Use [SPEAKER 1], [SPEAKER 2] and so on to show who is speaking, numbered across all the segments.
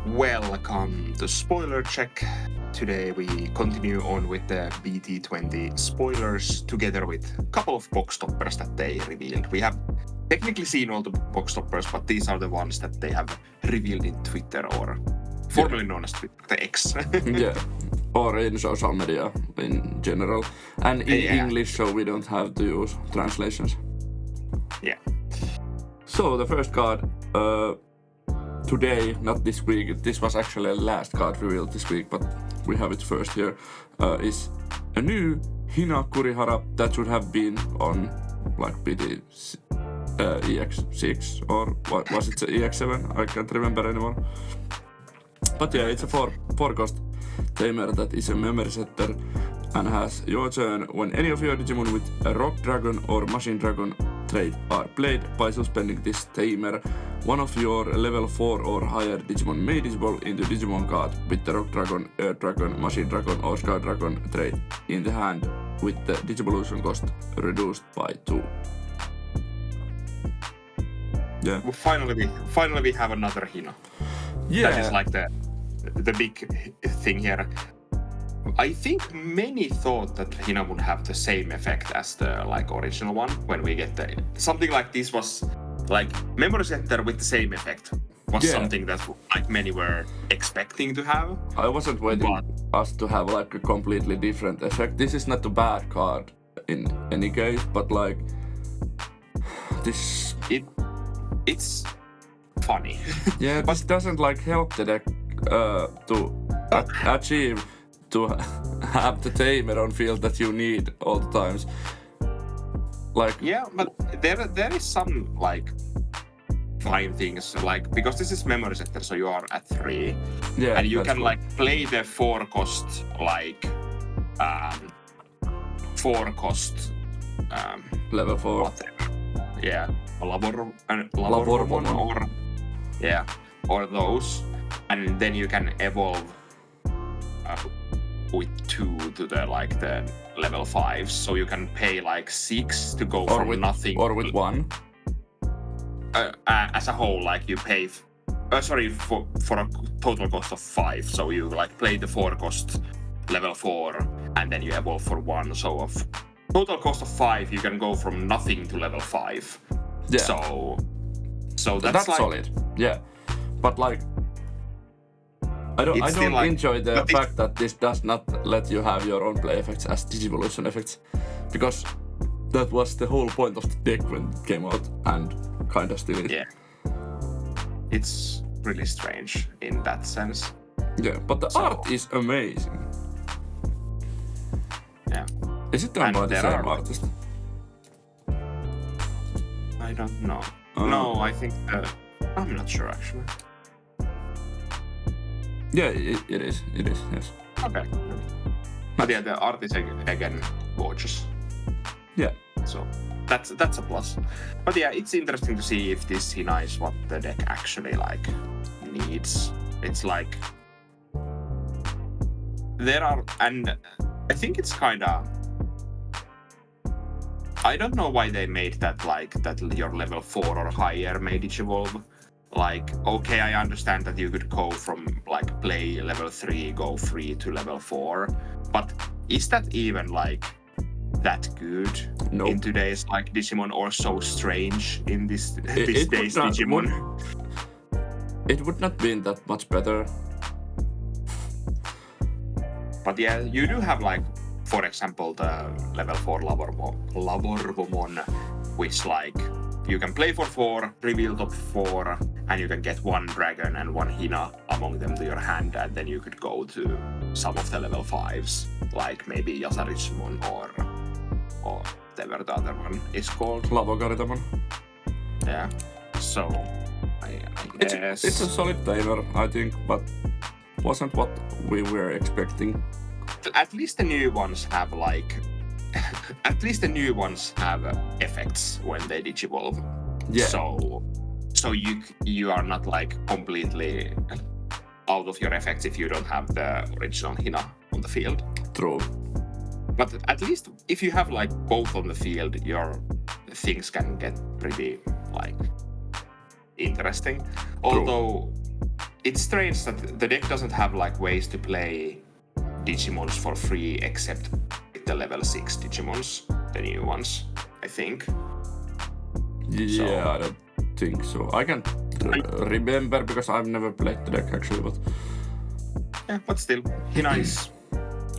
[SPEAKER 1] Welcome to Spoiler Check. Today we continue on with the BT20 spoilers together with a couple of box toppers that they revealed. We have technically seen all the box toppers, but these are the ones that they have revealed in Twitter, or formerly known as Twitter, the X.
[SPEAKER 2] Yeah, or in social media in general. And in English, so we don't have to use translations.
[SPEAKER 1] Yeah.
[SPEAKER 2] So the first card today, not this week, this was actually the last card revealed this week, but we have it first here, is a new Hina Kurihara that should have been on like BT EX6 or what was it, EX7? I can't remember anymore. But yeah, it's a 4-cost tamer that is a memory setter and has your turn when any of your Digimon with a Rock Dragon or Machine Dragon trait are played. By suspending this tamer, one of your level 4 or higher Digimon may dissolve into Digimon card with the Rock Dragon, Earth Dragon, Machine Dragon or Sky Dragon trait in the hand with the Digivolution cost reduced by 2. Yeah.
[SPEAKER 1] Well, finally we have another Hina.
[SPEAKER 2] Yeah.
[SPEAKER 1] That is like the big thing here. I think many thought that Hina would have the same effect as the like original one when we get something like this was like memory setter with the same effect was something that like many were expecting to have.
[SPEAKER 2] I wasn't waiting us to have like a completely different effect. This is not a bad card in any case, but like this it's funny. Yeah, this doesn't like help the deck to achieve to have the tamer on field that you need all the times. Like
[SPEAKER 1] yeah, but there is some like fine things like because this is memory setter, so you are at 3, and you can cool. Like play the 4-cost like 4-cost
[SPEAKER 2] level 4.
[SPEAKER 1] Whatever. Yeah, Labormon or those, and then you can evolve with 2 to the like the level 5, so you can pay like 6 to go from nothing
[SPEAKER 2] or with 1
[SPEAKER 1] as a whole. Like you pay for a total cost of 5, so you like play the 4-cost level 4 and then you evolve for 1, so of total cost of 5 you can go from nothing to level 5.
[SPEAKER 2] Yeah,
[SPEAKER 1] so that's like,
[SPEAKER 2] solid. Yeah, but like I don't like, enjoy the fact that this does not let you have your own play effects as Digivolution effects, because that was the whole point of the deck when it came out, and kinda still is.
[SPEAKER 1] Yeah. It's really strange in that sense.
[SPEAKER 2] Yeah, but the art is amazing.
[SPEAKER 1] Yeah.
[SPEAKER 2] Is it done by the same artist?
[SPEAKER 1] I don't know. No, I think I'm not sure actually.
[SPEAKER 2] Yeah, it is, yes.
[SPEAKER 1] Okay. But yeah, the art is again gorgeous.
[SPEAKER 2] Yeah.
[SPEAKER 1] So that's a plus. But yeah, it's interesting to see if this Hina is what the deck actually like needs. It's like there are, and I think it's kinda, I don't know why they made that like that your level 4 or higher may Digivolve. Like, okay, I understand that you could go from like play level 3, go free to level 4, but is that even like that good in today's like Digimon, or so strange in this days Digimon?
[SPEAKER 2] It would not be that much better.
[SPEAKER 1] But yeah, you do have like, for example, the level 4 Labormon, which like you can play for 4, reveal top 4, and you can get 1 dragon and 1 Hina among them to your hand, and then you could go to some of the level 5s, like maybe Yasarismon or whatever the other one is called.
[SPEAKER 2] Lavogaridamon.
[SPEAKER 1] Yeah. So I guess
[SPEAKER 2] it's a solid tamer, I think, but wasn't what we were expecting.
[SPEAKER 1] At least the new ones have like effects when they Digivolve.
[SPEAKER 2] Yeah.
[SPEAKER 1] So you are not like completely out of your effects if you don't have the original Hina on the field.
[SPEAKER 2] True.
[SPEAKER 1] But at least if you have like both on the field, your things can get pretty like interesting. Although it's strange that the deck doesn't have like ways to play Digimons for free except the level 6 Digimons, the new ones, I think.
[SPEAKER 2] Yeah, I don't think so. I can't remember because I've never played the deck actually, but...
[SPEAKER 1] Yeah, but still, Hina is...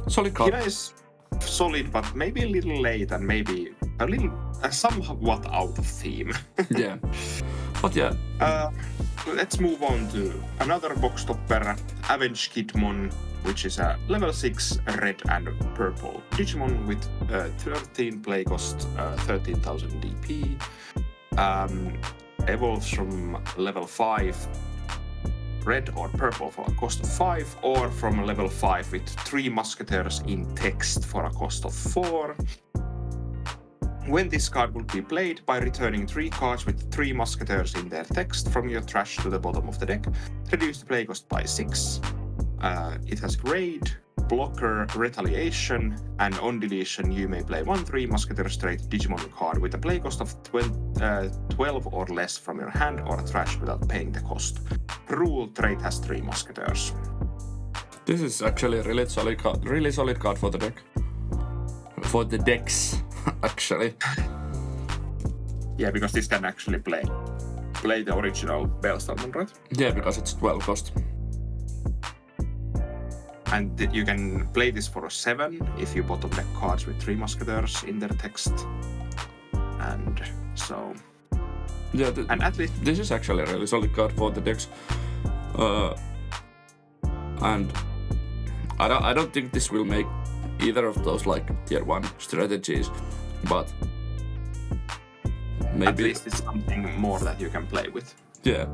[SPEAKER 2] Solid card.
[SPEAKER 1] Hina is solid, but maybe a little late and maybe a little... somewhat out of theme.
[SPEAKER 2] Yeah. But yeah.
[SPEAKER 1] Let's move on to another box topper, Avenge Kidmon, which is a level 6 red and purple Digimon with 13 play cost, 13,000 DP. Evolves from level 5 red or purple for a cost of 5, or from level 5 with 3 musketeers in text for a cost of 4. When this card will be played, by returning 3 cards with 3 musketeers in their text from your trash to the bottom of the deck, reduce the play cost by 6. It has raid, blocker, retaliation, and on deletion you may play 1/3 musketeer straight Digimon card with a play cost of 12 or less from your hand or trash without paying the cost. Rule: trait has 3 musketeers.
[SPEAKER 2] This is actually a really solid card for the deck. For the decks, actually.
[SPEAKER 1] Yeah, because this can actually play the original Bellstarman, right?
[SPEAKER 2] Yeah, because it's 12 cost.
[SPEAKER 1] And you can play this for a 7 if you bottom deck cards with 3 musketeers in their text. And so...
[SPEAKER 2] Yeah,
[SPEAKER 1] and at least...
[SPEAKER 2] this is actually a really solid card for the decks. And I don't think this will make either of those like tier 1 strategies, but maybe...
[SPEAKER 1] At least it's something more that you can play with.
[SPEAKER 2] Yeah.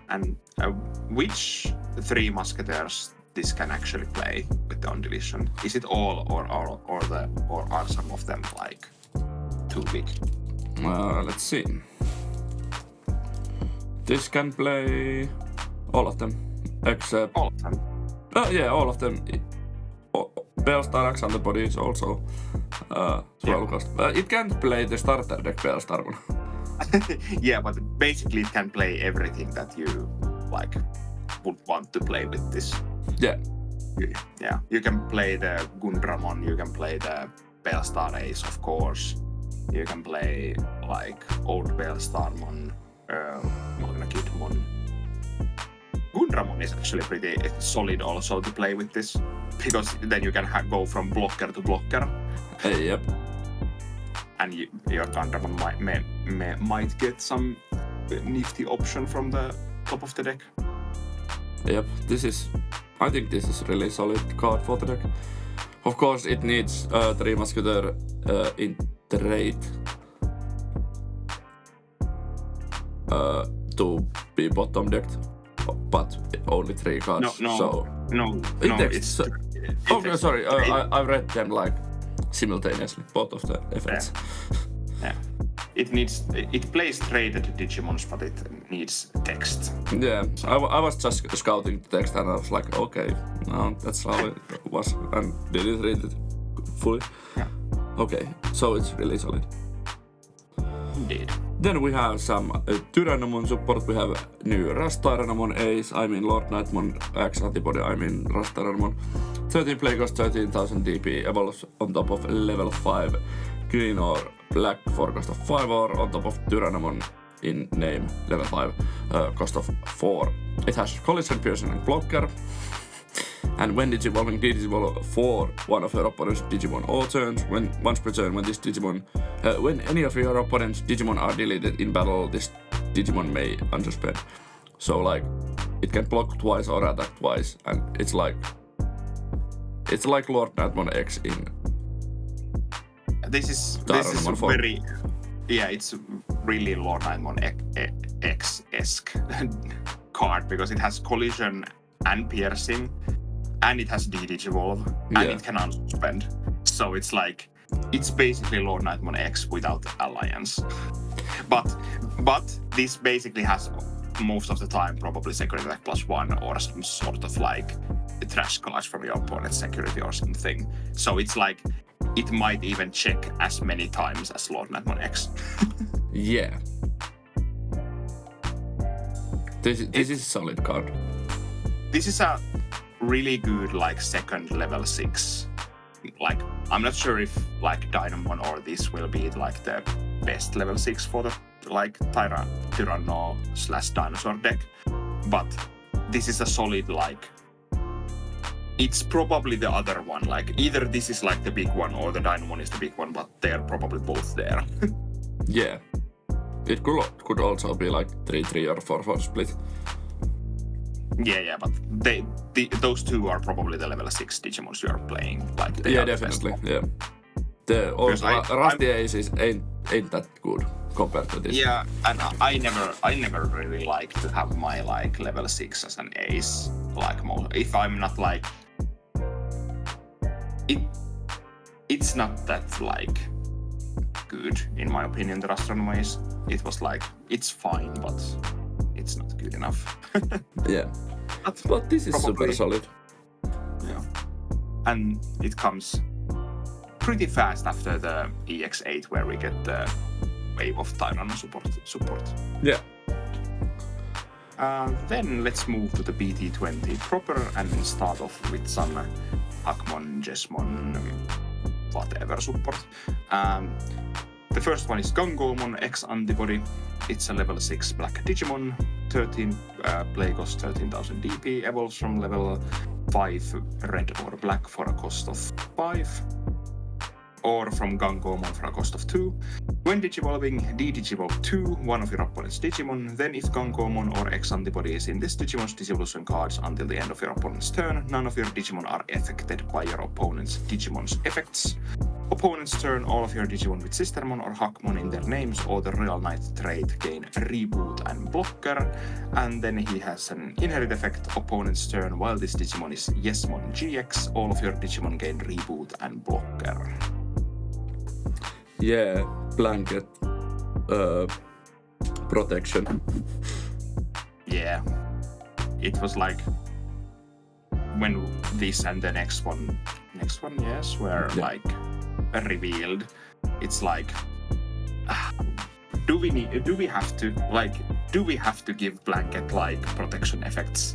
[SPEAKER 1] And which 3 musketeers this can actually play with the on deletion? Is it all or are some of them like too big?
[SPEAKER 2] Let's see. This can play all of them except...
[SPEAKER 1] All of them?
[SPEAKER 2] Yeah, all of them. Bellstar X Antibody is also 12 cost. It can't play the starter deck Bellstar one.
[SPEAKER 1] Yeah, but basically it can play everything that you like would want to play with this.
[SPEAKER 2] Yeah.
[SPEAKER 1] Yeah, you can play the Gundramon, you can play the Bellstar Ace, of course. You can play like old Bellstarmon, Magna Kidmon. Gundramon is actually pretty solid also to play with this, because then you can go from blocker to blocker.
[SPEAKER 2] Yep.
[SPEAKER 1] And your Gundramon might get some nifty option from the top of the deck.
[SPEAKER 2] Yep, I think this is really solid card for the deck. Of course, it needs 3 musketeer in trade to be bottom decked, but only 3 cards.
[SPEAKER 1] No.
[SPEAKER 2] It's okay, sorry. I read them like simultaneously, both of the effects.
[SPEAKER 1] Yeah. It plays traded Digimons, but it needs text.
[SPEAKER 2] Yeah, I was just scouting the text and I was like, okay, no, that's how it was, and didn't read it fully.
[SPEAKER 1] Yeah.
[SPEAKER 2] Okay, so it's really solid.
[SPEAKER 1] Indeed.
[SPEAKER 2] Then we have some Tyrannomon support. We have new Tyrannomon Ace, Lord Nightmon X Antibody, Tyrannomon. 13 play cost, 13,000 DP, evolves on top of level 5 green or black for cost of 5, or on top of Tyrannomon in name level 5 cost of 4. It has collision, piercing and blocker. And when digivolving, digivolve for one of your opponent's Digimon all turns. Once per turn, when any of your opponent's Digimon are deleted in battle, this Digimon may unsuspend. So like, it can block twice or attack twice, and it's like Lord Nightmon X in.
[SPEAKER 1] This is very, yeah, it's really Lord Nightmon X-esque card, because it has collision and piercing, and it has digivolve, and it can unsuspend. So it's like, it's basically Lord Nightmon X without alliance. But this basically has most of the time probably security attack +1 or some sort of like trash collage from your opponent's security or something. So it's like, it might even check as many times as Lord Nightmon X.
[SPEAKER 2] Yeah. This is a solid card.
[SPEAKER 1] This is a really good like second level 6. Like I'm not sure if like Dynamon or this will be like the best level 6 for the like Tyranno/Dinosaur deck, but this is a solid like. It's probably the other one. Like either this is like the big one or the Dynamon is the big one, but they're probably both there.
[SPEAKER 2] Yeah, it could also be like 3-3 or 4-4 split.
[SPEAKER 1] Yeah, but those two are probably the level 6 Digimons you are playing. Like
[SPEAKER 2] yeah, definitely. Yeah, the Rusty Aces ain't that good compared to this.
[SPEAKER 1] Yeah, and I never really like to have my like level 6 as an ace. Like if I'm not like it's not that like good in my opinion. The Rastronom Ace, it was like it's fine, but it's not good enough.
[SPEAKER 2] Yeah, but this is super solid.
[SPEAKER 1] Yeah, and it comes pretty fast after the EX8 where we get the wave of Tyranno support.
[SPEAKER 2] Yeah.
[SPEAKER 1] Then let's move to the BT20 proper and start off with some Hakmon, Jesmon, whatever support. The first one is Gangomon X Antibody. It's a level 6 black Digimon, 13 play cost 13,000 DP, evolves from level 5 red or black for a cost of 5, or from Gangomon for a cost of 2. When Digivolving, de-Digivolve 2, one of your opponent's Digimon, then if Gangomon or X-Antibody is in this Digimon's Digivolution cards until the end of your opponent's turn, none of your Digimon are affected by your opponent's Digimon's effects. Opponent's turn, all of your Digimon with Sistermon or Hakmon in their names or the Royal Knight trait gain Reboot and Blocker, and then he has an inherit effect. Opponent's turn, while this Digimon is Jesmon GX, all of your Digimon gain Reboot and Blocker.
[SPEAKER 2] Yeah, blanket protection.
[SPEAKER 1] Yeah, it was like when this and the next one, yes, were like revealed. It's like, do we have to give blanket like protection effects?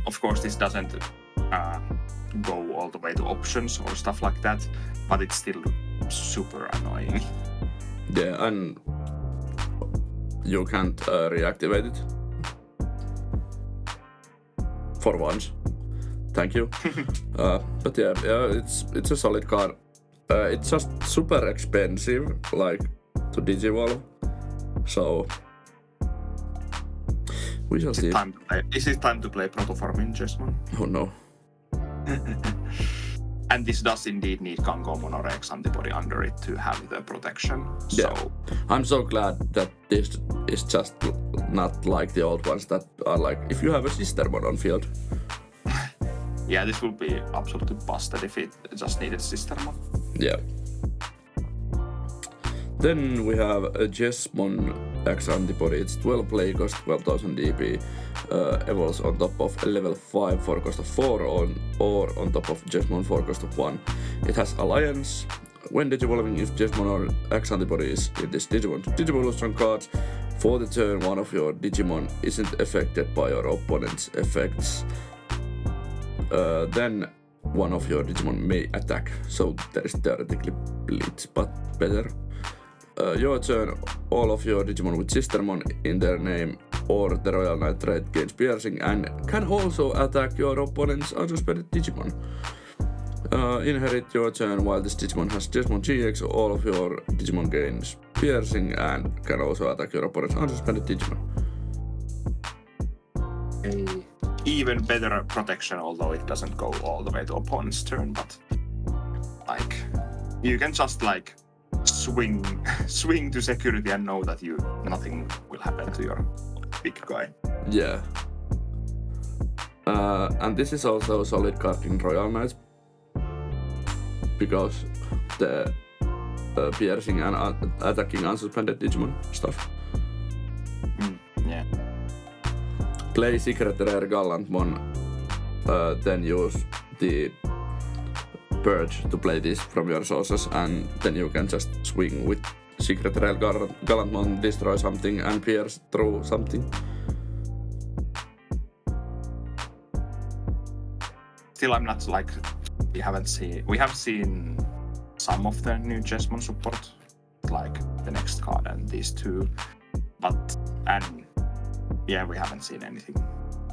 [SPEAKER 1] Of course, this doesn't go all the way to options or stuff like that, but it's still super annoying.
[SPEAKER 2] Yeah, and you can't reactivate it. For once. Thank you. But yeah, it's a solid card. It's just super expensive, like, to Digivolve. So we shall see.
[SPEAKER 1] Is it time to play Protoforming Jesmon?
[SPEAKER 2] Oh no.
[SPEAKER 1] And this does indeed need Gangomon or X-Antibody under it to have the protection. So
[SPEAKER 2] yeah. I'm so glad that this is just not like the old ones that are like, if you have a Sistermon on field.
[SPEAKER 1] Yeah, this would be absolutely busted if it just needed Sistermon.
[SPEAKER 2] Yeah. Then we have a Jesmon X-Antibody. It's 12 play cost, 12,000 DP. Evolves on top of level 5 for cost of 4 or on top of Jesmon for cost of 1. It has Alliance. When Digivolving, if Jesmon or X-Antibody is in this Digivolution cards, for the turn one of your Digimon isn't affected by your opponent's effects, then one of your Digimon may attack. So there is theoretically Blitz, but better. Your turn, all of your Digimon with Sistermon in their name or the Royal Knight trait gains Piercing and can also attack your opponent's unsuspended Digimon. Inherit your turn while this Digimon has Jesmon GX, all of your Digimon gains Piercing and can also attack your opponent's unsuspended Digimon.
[SPEAKER 1] Even better protection, although it doesn't go all the way to opponent's turn, but like you can just like swing to security and know that nothing will happen to your big guy.
[SPEAKER 2] Yeah. And this is also a solid card in Royal Knights because the piercing and attacking unsuspended Digimon stuff.
[SPEAKER 1] Yeah.
[SPEAKER 2] Play Secret Rare Gallantmon, then use the Purge to play this from your sources, and then you can just swing with Secret Rare Gallantmon, destroy something and pierce through something.
[SPEAKER 1] still I'm not like, we have seen some of the new Jesmon support, like the next card and these two, we haven't seen anything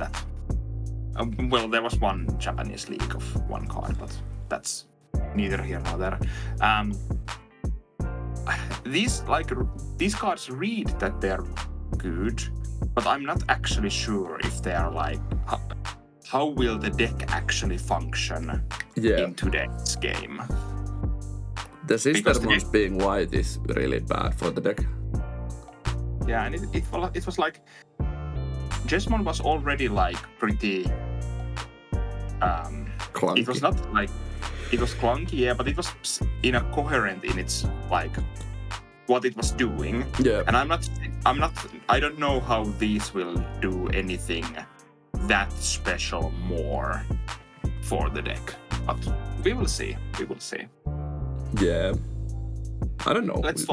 [SPEAKER 1] that. Well, there was one Japanese leak of one card, but that's neither here nor there. These cards read that they're good, but I'm not actually sure if they are like how will the deck actually function in today's game.
[SPEAKER 2] The sister ones being white is really bad for the deck.
[SPEAKER 1] Yeah, and it was like Jesmon was already like pretty
[SPEAKER 2] clunky.
[SPEAKER 1] It was not like it was clunky, yeah, but it was coherent in its like what it was doing.
[SPEAKER 2] Yeah.
[SPEAKER 1] And I don't know how these will do anything that special more for the deck. But we will see.
[SPEAKER 2] Yeah. I don't know.
[SPEAKER 1] Let's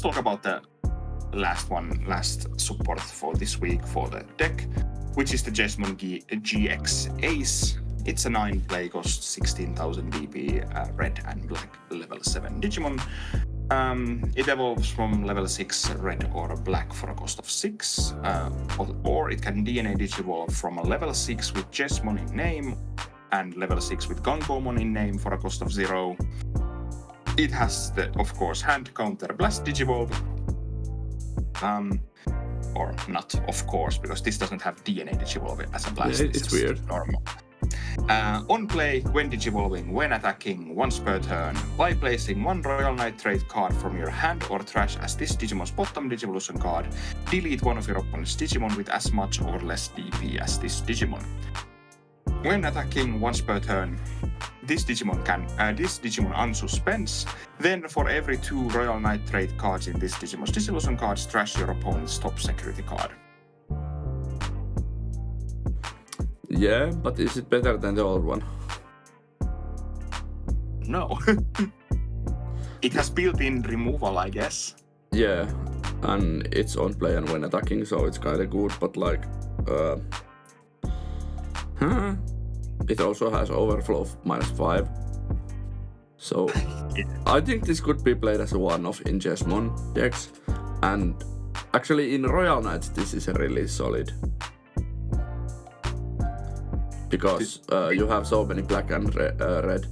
[SPEAKER 1] talk about the last support for this week for the deck, which is the Jesmon GX Ace. It's a 9-play, cost 16,000 DP, red and black, level 7 Digimon. It evolves from level 6 red or black for a cost of 6, or it can DNA Digivolve from a level 6 with Jesmon in name and level 6 with Gangomon in name for a cost of 0. It has the, of course, hand counter blast Digivolve. Or not, of course, because this doesn't have DNA Digivolve as a blast.
[SPEAKER 2] Yeah, it's weird.
[SPEAKER 1] Normal. On play, when Digivolving, when attacking, once per turn, by placing one Royal Knight trait card from your hand or trash as this Digimon's bottom Digivolution card, delete one of your opponent's Digimon with as much or less DP as this Digimon. When attacking once per turn, this Digimon unsuspends. Then for every 2 Royal Knight trait cards in this Digimon's Digivolution cards, trash your opponent's top security card.
[SPEAKER 2] Yeah, but is it better than the old one?
[SPEAKER 1] No. It has built-in removal, I guess.
[SPEAKER 2] Yeah, and it's on play and when attacking, so it's kinda good, but like... It also has overflow of -5. So I think this could be played as a one-off in Jesmon decks. And actually in Royal Knights this is really solid. Because you have so many black and red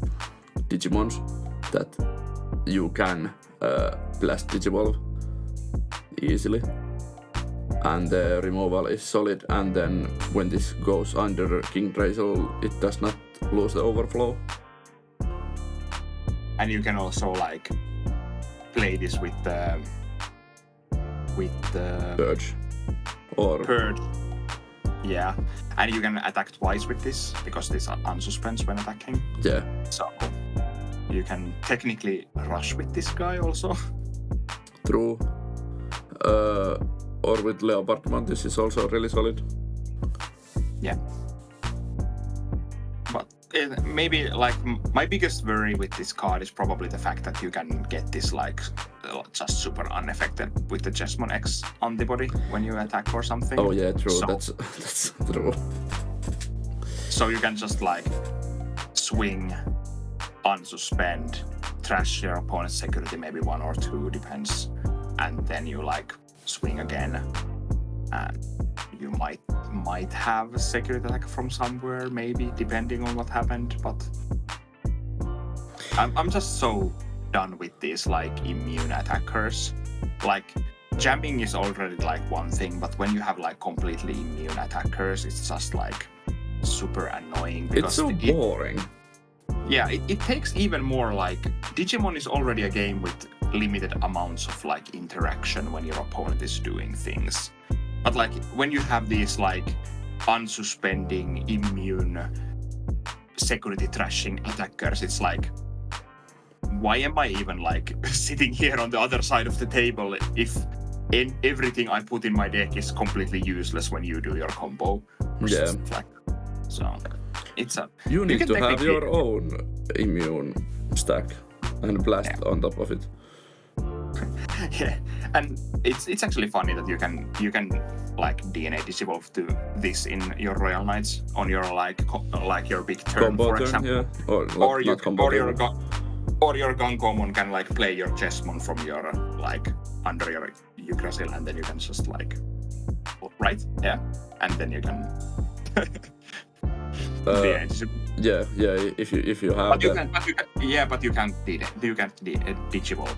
[SPEAKER 2] Digimons that you can blast Digivolve easily. And the removal is solid, and then when this goes under King Drizzle, it does not lose the overflow.
[SPEAKER 1] And you can also like play this with the
[SPEAKER 2] Purge. Or
[SPEAKER 1] Purge. Yeah, and you can attack twice with this because this unsuspends when attacking.
[SPEAKER 2] Yeah.
[SPEAKER 1] So you can technically rush with this guy also.
[SPEAKER 2] True. Or with Leopardmon, this is also really solid.
[SPEAKER 1] Yeah. But maybe like my biggest worry with this card is probably the fact that you can get this like just super unaffected with the Jesmon X antibody when you attack or something.
[SPEAKER 2] Oh yeah, true.
[SPEAKER 1] So,
[SPEAKER 2] that's true.
[SPEAKER 1] So you can just like swing, unsuspend, trash your opponent's security, maybe 1 or 2, depends, and then you like swing again, and you might have a security attack from somewhere, maybe, depending on what happened, but I'm just so done with these like immune attackers. Like jamming is already like one thing, but when you have like completely immune attackers, it's just like super annoying because
[SPEAKER 2] it's so boring.
[SPEAKER 1] Yeah, it takes even more like Digimon is already a game with limited amounts of like interaction when your opponent is doing things. But like when you have these like unsuspending immune security trashing attackers, it's like, why am I even like sitting here on the other side of the table if everything I put in my deck is completely useless when you do your combo?
[SPEAKER 2] Yeah.
[SPEAKER 1] Like, so it's a
[SPEAKER 2] you need to have your own immune stack and blast on top of it.
[SPEAKER 1] Yeah, And it's actually funny that you can like DNA digivolve to this in your Royal Knights on your like your big turn,
[SPEAKER 2] Combo
[SPEAKER 1] for
[SPEAKER 2] turn,
[SPEAKER 1] example.
[SPEAKER 2] yeah.
[SPEAKER 1] Or your Gankomon can like play your Jesmon from your like under your Yggdrasil, and then you can just like right, yeah, and then you can. DNA digivolve.
[SPEAKER 2] Yeah. If you have.
[SPEAKER 1] But you can't digivolve.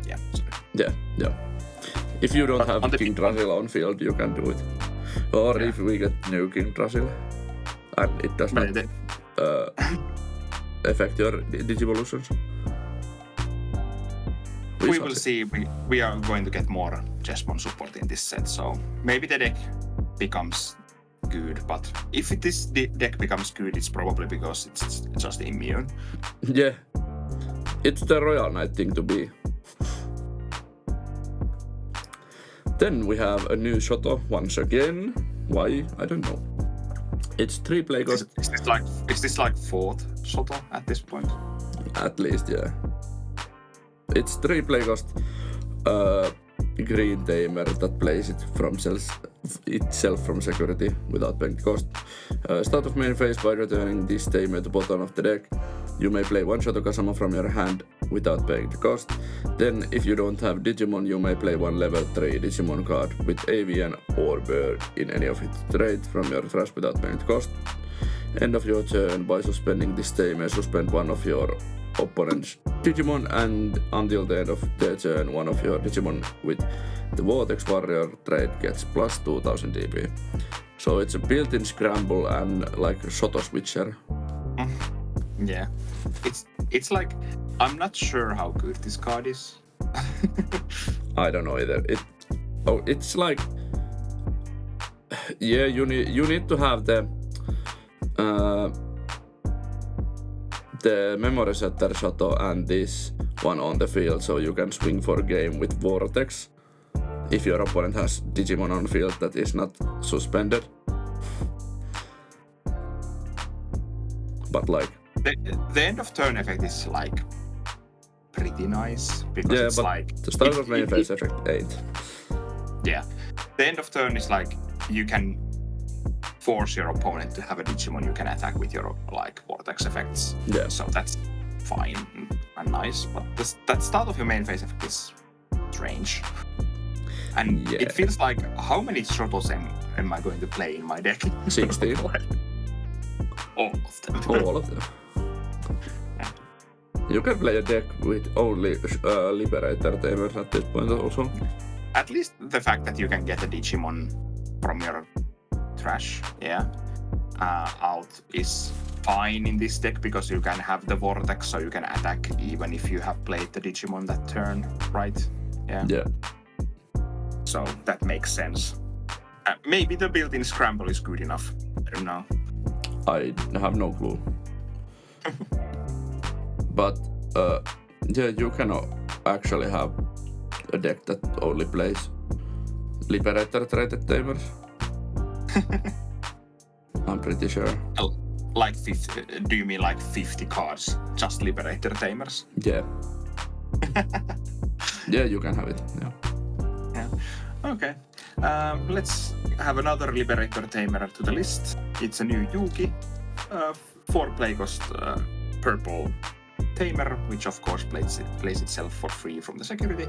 [SPEAKER 1] Yeah. Sorry.
[SPEAKER 2] Yeah. If you don't have King Drasil on field, you can do it. Or if we get new King Drasil, and it does not affect your Digivolutions.
[SPEAKER 1] We will see. We are going to get more Jesmon support in this set, so maybe the deck becomes good. But if this deck becomes good, it's probably because it's just immune.
[SPEAKER 2] Yeah. It's the Royal Knight thing to be. Then we have a new Shoto once again. Why? I don't know. It's 3 play cost.
[SPEAKER 1] Is this like 4th Shoto at this point?
[SPEAKER 2] At least, yeah. It's 3 play cost green tamer that plays it from itself from security without paying cost. Start of main phase by returning this tamer to bottom of the deck. You may play one Shoto Kazama from your hand without paying the cost. Then, if you don't have Digimon, you may play one level 3 Digimon card with avian or bird in any of its traits from your trash without paying the cost. End of your turn, by suspending this tamer, suspend one of your opponent's Digimon, and until the end of their turn, one of your Digimon with the Vortex Warrior trait gets plus 2000 DP. So it's a built-in scramble and like a Shoto switcher.
[SPEAKER 1] Yeah, it's like, I'm not sure how good this card is.
[SPEAKER 2] I don't know either. It's like, yeah, you need to have the memory setter Shoto and this one on the field, so you can swing for game with Vortex if your opponent has Digimon on field that is not suspended. But like,
[SPEAKER 1] the end of turn effect is like pretty nice because it's
[SPEAKER 2] but
[SPEAKER 1] like
[SPEAKER 2] the start of main phase effect ain't.
[SPEAKER 1] Yeah, the end of turn is like you can force your opponent to have a Digimon you can attack with your like Vortex effects.
[SPEAKER 2] Yeah.
[SPEAKER 1] So that's fine and nice, but that start of your main phase effect is strange. And it feels like, how many Shotos am I going to play in my deck?
[SPEAKER 2] 16.
[SPEAKER 1] All of them.
[SPEAKER 2] All of them. You can play a deck with only Liberator Tamers at this point also.
[SPEAKER 1] At least the fact that you can get a Digimon from your trash, out is fine in this deck because you can have the Vortex, so you can attack even if you have played the Digimon that turn, right? Yeah. So that makes sense. Maybe the built-in scramble is good enough. I don't know.
[SPEAKER 2] I have no clue. But you can actually have a deck that only plays Liberator traded Tamers. I'm pretty sure.
[SPEAKER 1] Like 50, do you mean like 50 cards, just Liberator Tamers?
[SPEAKER 2] Yeah. Yeah, you can have it.
[SPEAKER 1] Yeah. Okay. Let's have another Liberator Tamer to the list. It's a new Yuki, 4 play cost purple Tamer, which of course plays itself for free from the security.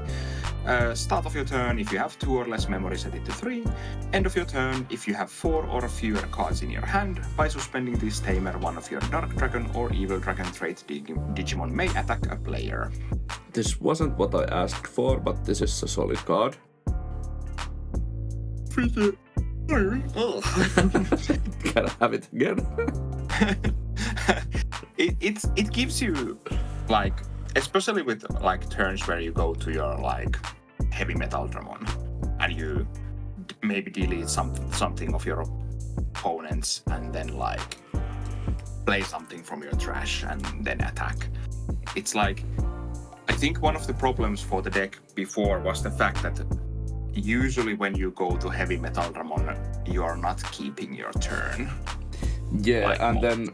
[SPEAKER 1] Start of your turn, if you have 2 or less memory, set it to 3. End of your turn, if you have 4 or fewer cards in your hand. By suspending this Tamer, one of your Dark Dragon or Evil Dragon trait Digimon may attack a player.
[SPEAKER 2] This wasn't what I asked for, but this is a solid card.
[SPEAKER 1] Pretty.
[SPEAKER 2] Can I have it again?
[SPEAKER 1] It gives you, like, especially with like turns where you go to your like HeavyMetaldramon and you maybe delete something of your opponents and then like play something from your trash and then attack. It's like, I think one of the problems for the deck before was the fact that usually when you go to HeavyMetaldramon, you are not keeping your turn.
[SPEAKER 2] Yeah,
[SPEAKER 1] like,
[SPEAKER 2] and then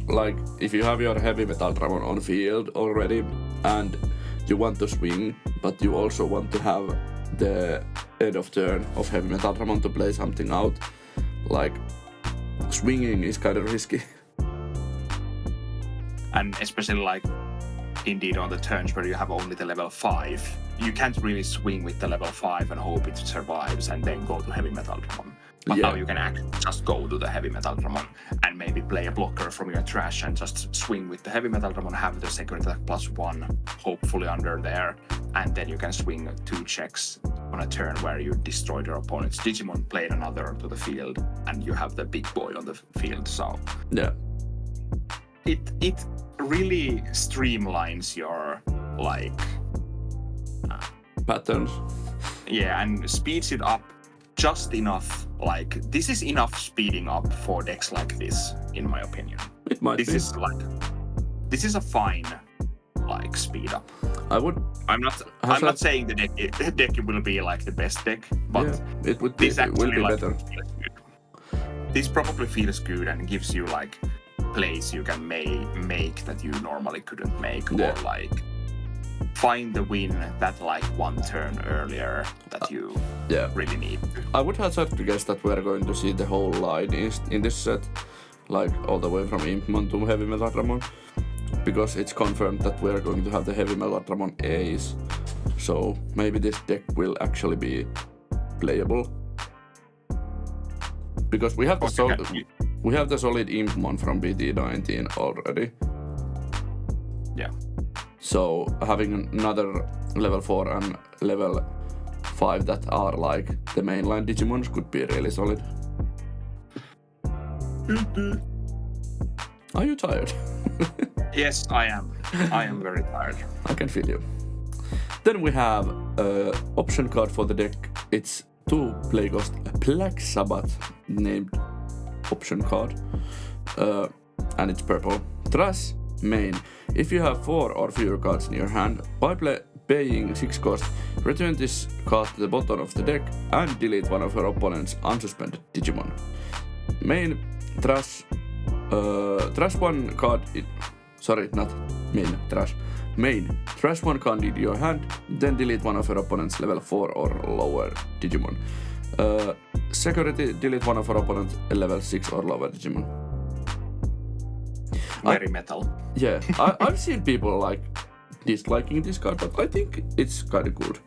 [SPEAKER 2] like if you have your HeavyMetaldramon on field already and you want to swing, but you also want to have the end of turn of HeavyMetaldramon to play something out. Like, swinging is kind of risky.
[SPEAKER 1] And especially like, indeed on the turns where you have only the level 5, you can't really swing with the level 5 and hope it survives and then go to HeavyMetaldramon. But now you can actually just go to the HeavyMetaldramon and maybe play a blocker from your trash and just swing with the HeavyMetaldramon, have the security attack +1, hopefully under there, and then you can swing 2 checks on a turn where you destroyed your opponent's Digimon, played another to the field, and you have the big boy on the field. So
[SPEAKER 2] yeah,
[SPEAKER 1] it really streamlines your like
[SPEAKER 2] patterns.
[SPEAKER 1] Yeah, and speeds it up just enough. Like, this is enough speeding up for decks like this, in my opinion.
[SPEAKER 2] It might
[SPEAKER 1] this
[SPEAKER 2] be.
[SPEAKER 1] This is a fine like speed up. I'm not saying the deck will be like the best deck, but
[SPEAKER 2] it will be like, better.
[SPEAKER 1] This probably feels good and gives you like plays you can make that you normally couldn't make, or like find the win that like one turn earlier that you really need.
[SPEAKER 2] I would hazard to guess that we're going to see the whole line in this set, like all the way from Impmon to HeavyMetaldramon, because it's confirmed that we're going to have the HeavyMetaldramon Ace. So maybe this deck will actually be playable, because we have the solid Impmon from BT20 already.
[SPEAKER 1] Yeah.
[SPEAKER 2] So having another level 4 and level 5 that are like the mainline Digimons could be really solid. Are you tired?
[SPEAKER 1] Yes, I am. I am very tired.
[SPEAKER 2] I can feel you. Then we have option card for the deck. It's 2 play cost Black Sabbath named option card. And it's purple. Trash main. If you have 4 or fewer cards in your hand, by paying 6 cost, return this card to the bottom of the deck and delete one of your opponent's unsuspended Digimon. Main, trash 1 card Main, trash 1 card in your hand, then delete one of your opponent's level 4 or lower Digimon. Security, delete one of your opponent's level 6 or lower Digimon.
[SPEAKER 1] Very metal.
[SPEAKER 2] Yeah, I've seen people like disliking this card, but I think it's kind of good.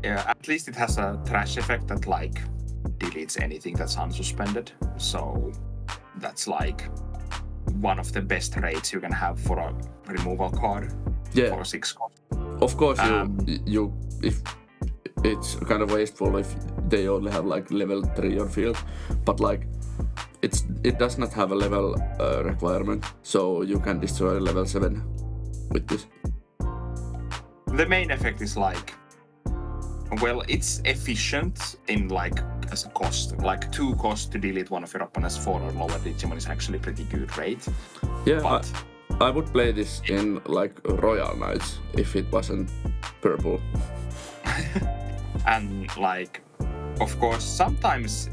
[SPEAKER 1] Yeah, at least it has a trash effect that like deletes anything that's unsuspended. So that's like one of the best rates you can have for a removal card.
[SPEAKER 2] Yeah.
[SPEAKER 1] For 6 cost.
[SPEAKER 2] Of course, you if it's kind of wasteful if they only have like level 3 on field, but like it does not have a level requirement, so you can destroy level 7 with this.
[SPEAKER 1] The main effect is like, well, it's efficient in like as a cost. Like 2 cost to delete one of your opponent's 4 or lower Digimon is actually pretty good rate.
[SPEAKER 2] Yeah,
[SPEAKER 1] but
[SPEAKER 2] I would play this in like Royal Knights if it wasn't purple.
[SPEAKER 1] And like, of course, sometimes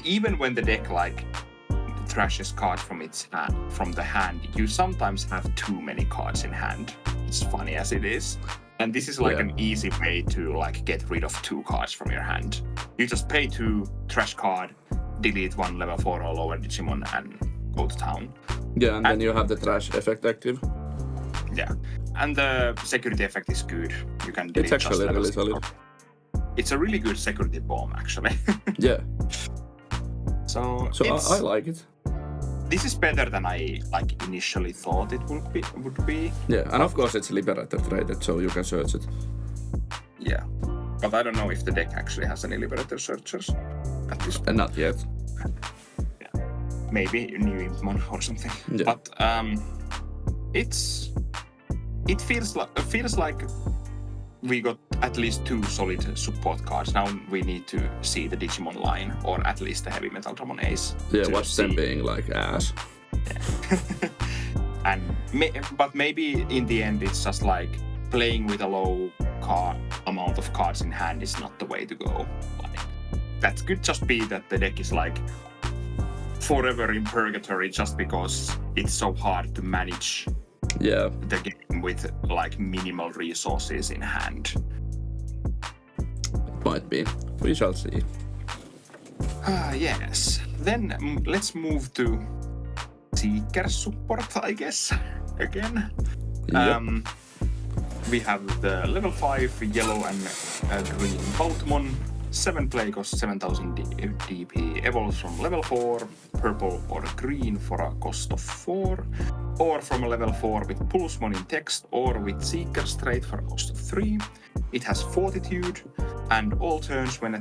[SPEAKER 1] even when the deck like trashes cards from the hand, you sometimes have too many cards in hand. It's funny as it is. And this is like an easy way to like get rid of 2 cards from your hand. You just pay 2, trash card, delete 1 level 4 or lower Digimon and go to town.
[SPEAKER 2] Yeah, and then you have the trash effect active.
[SPEAKER 1] Yeah. And the security effect is good. You can delete
[SPEAKER 2] it's actually really solid.
[SPEAKER 1] It's a really good security bomb actually.
[SPEAKER 2] Yeah.
[SPEAKER 1] So
[SPEAKER 2] I like it.
[SPEAKER 1] This is better than I like initially thought it would be.
[SPEAKER 2] Yeah, and of course it's Liberator rated, so you can search it.
[SPEAKER 1] Yeah, but I don't know if the deck actually has any Liberator searchers at this point.
[SPEAKER 2] Not yet.
[SPEAKER 1] Yeah, maybe a new Impmon or something.
[SPEAKER 2] Yeah.
[SPEAKER 1] But it feels like we got at least 2 solid support cards. Now we need to see the Digimon line, or at least the HeavyMetaldramon Ace.
[SPEAKER 2] Yeah, watch them being like ass.
[SPEAKER 1] Yeah. But maybe in the end it's just like playing with a low amount of cards in hand is not the way to go. Like, that could just be that the deck is like forever in purgatory just because it's so hard to manage the game with like minimal resources in hand.
[SPEAKER 2] might be. We shall see.
[SPEAKER 1] Yes. Then let's move to Seeker Support, I guess, again.
[SPEAKER 2] Yep.
[SPEAKER 1] We have the level 5 yellow and green Baltimon. 7 play cost 7000 DP, evolves from level 4, purple or green for a cost of 4, or from a level 4 with Pulsemon in text or with Seeker Trait for a cost of 3. It has Fortitude, and all turns when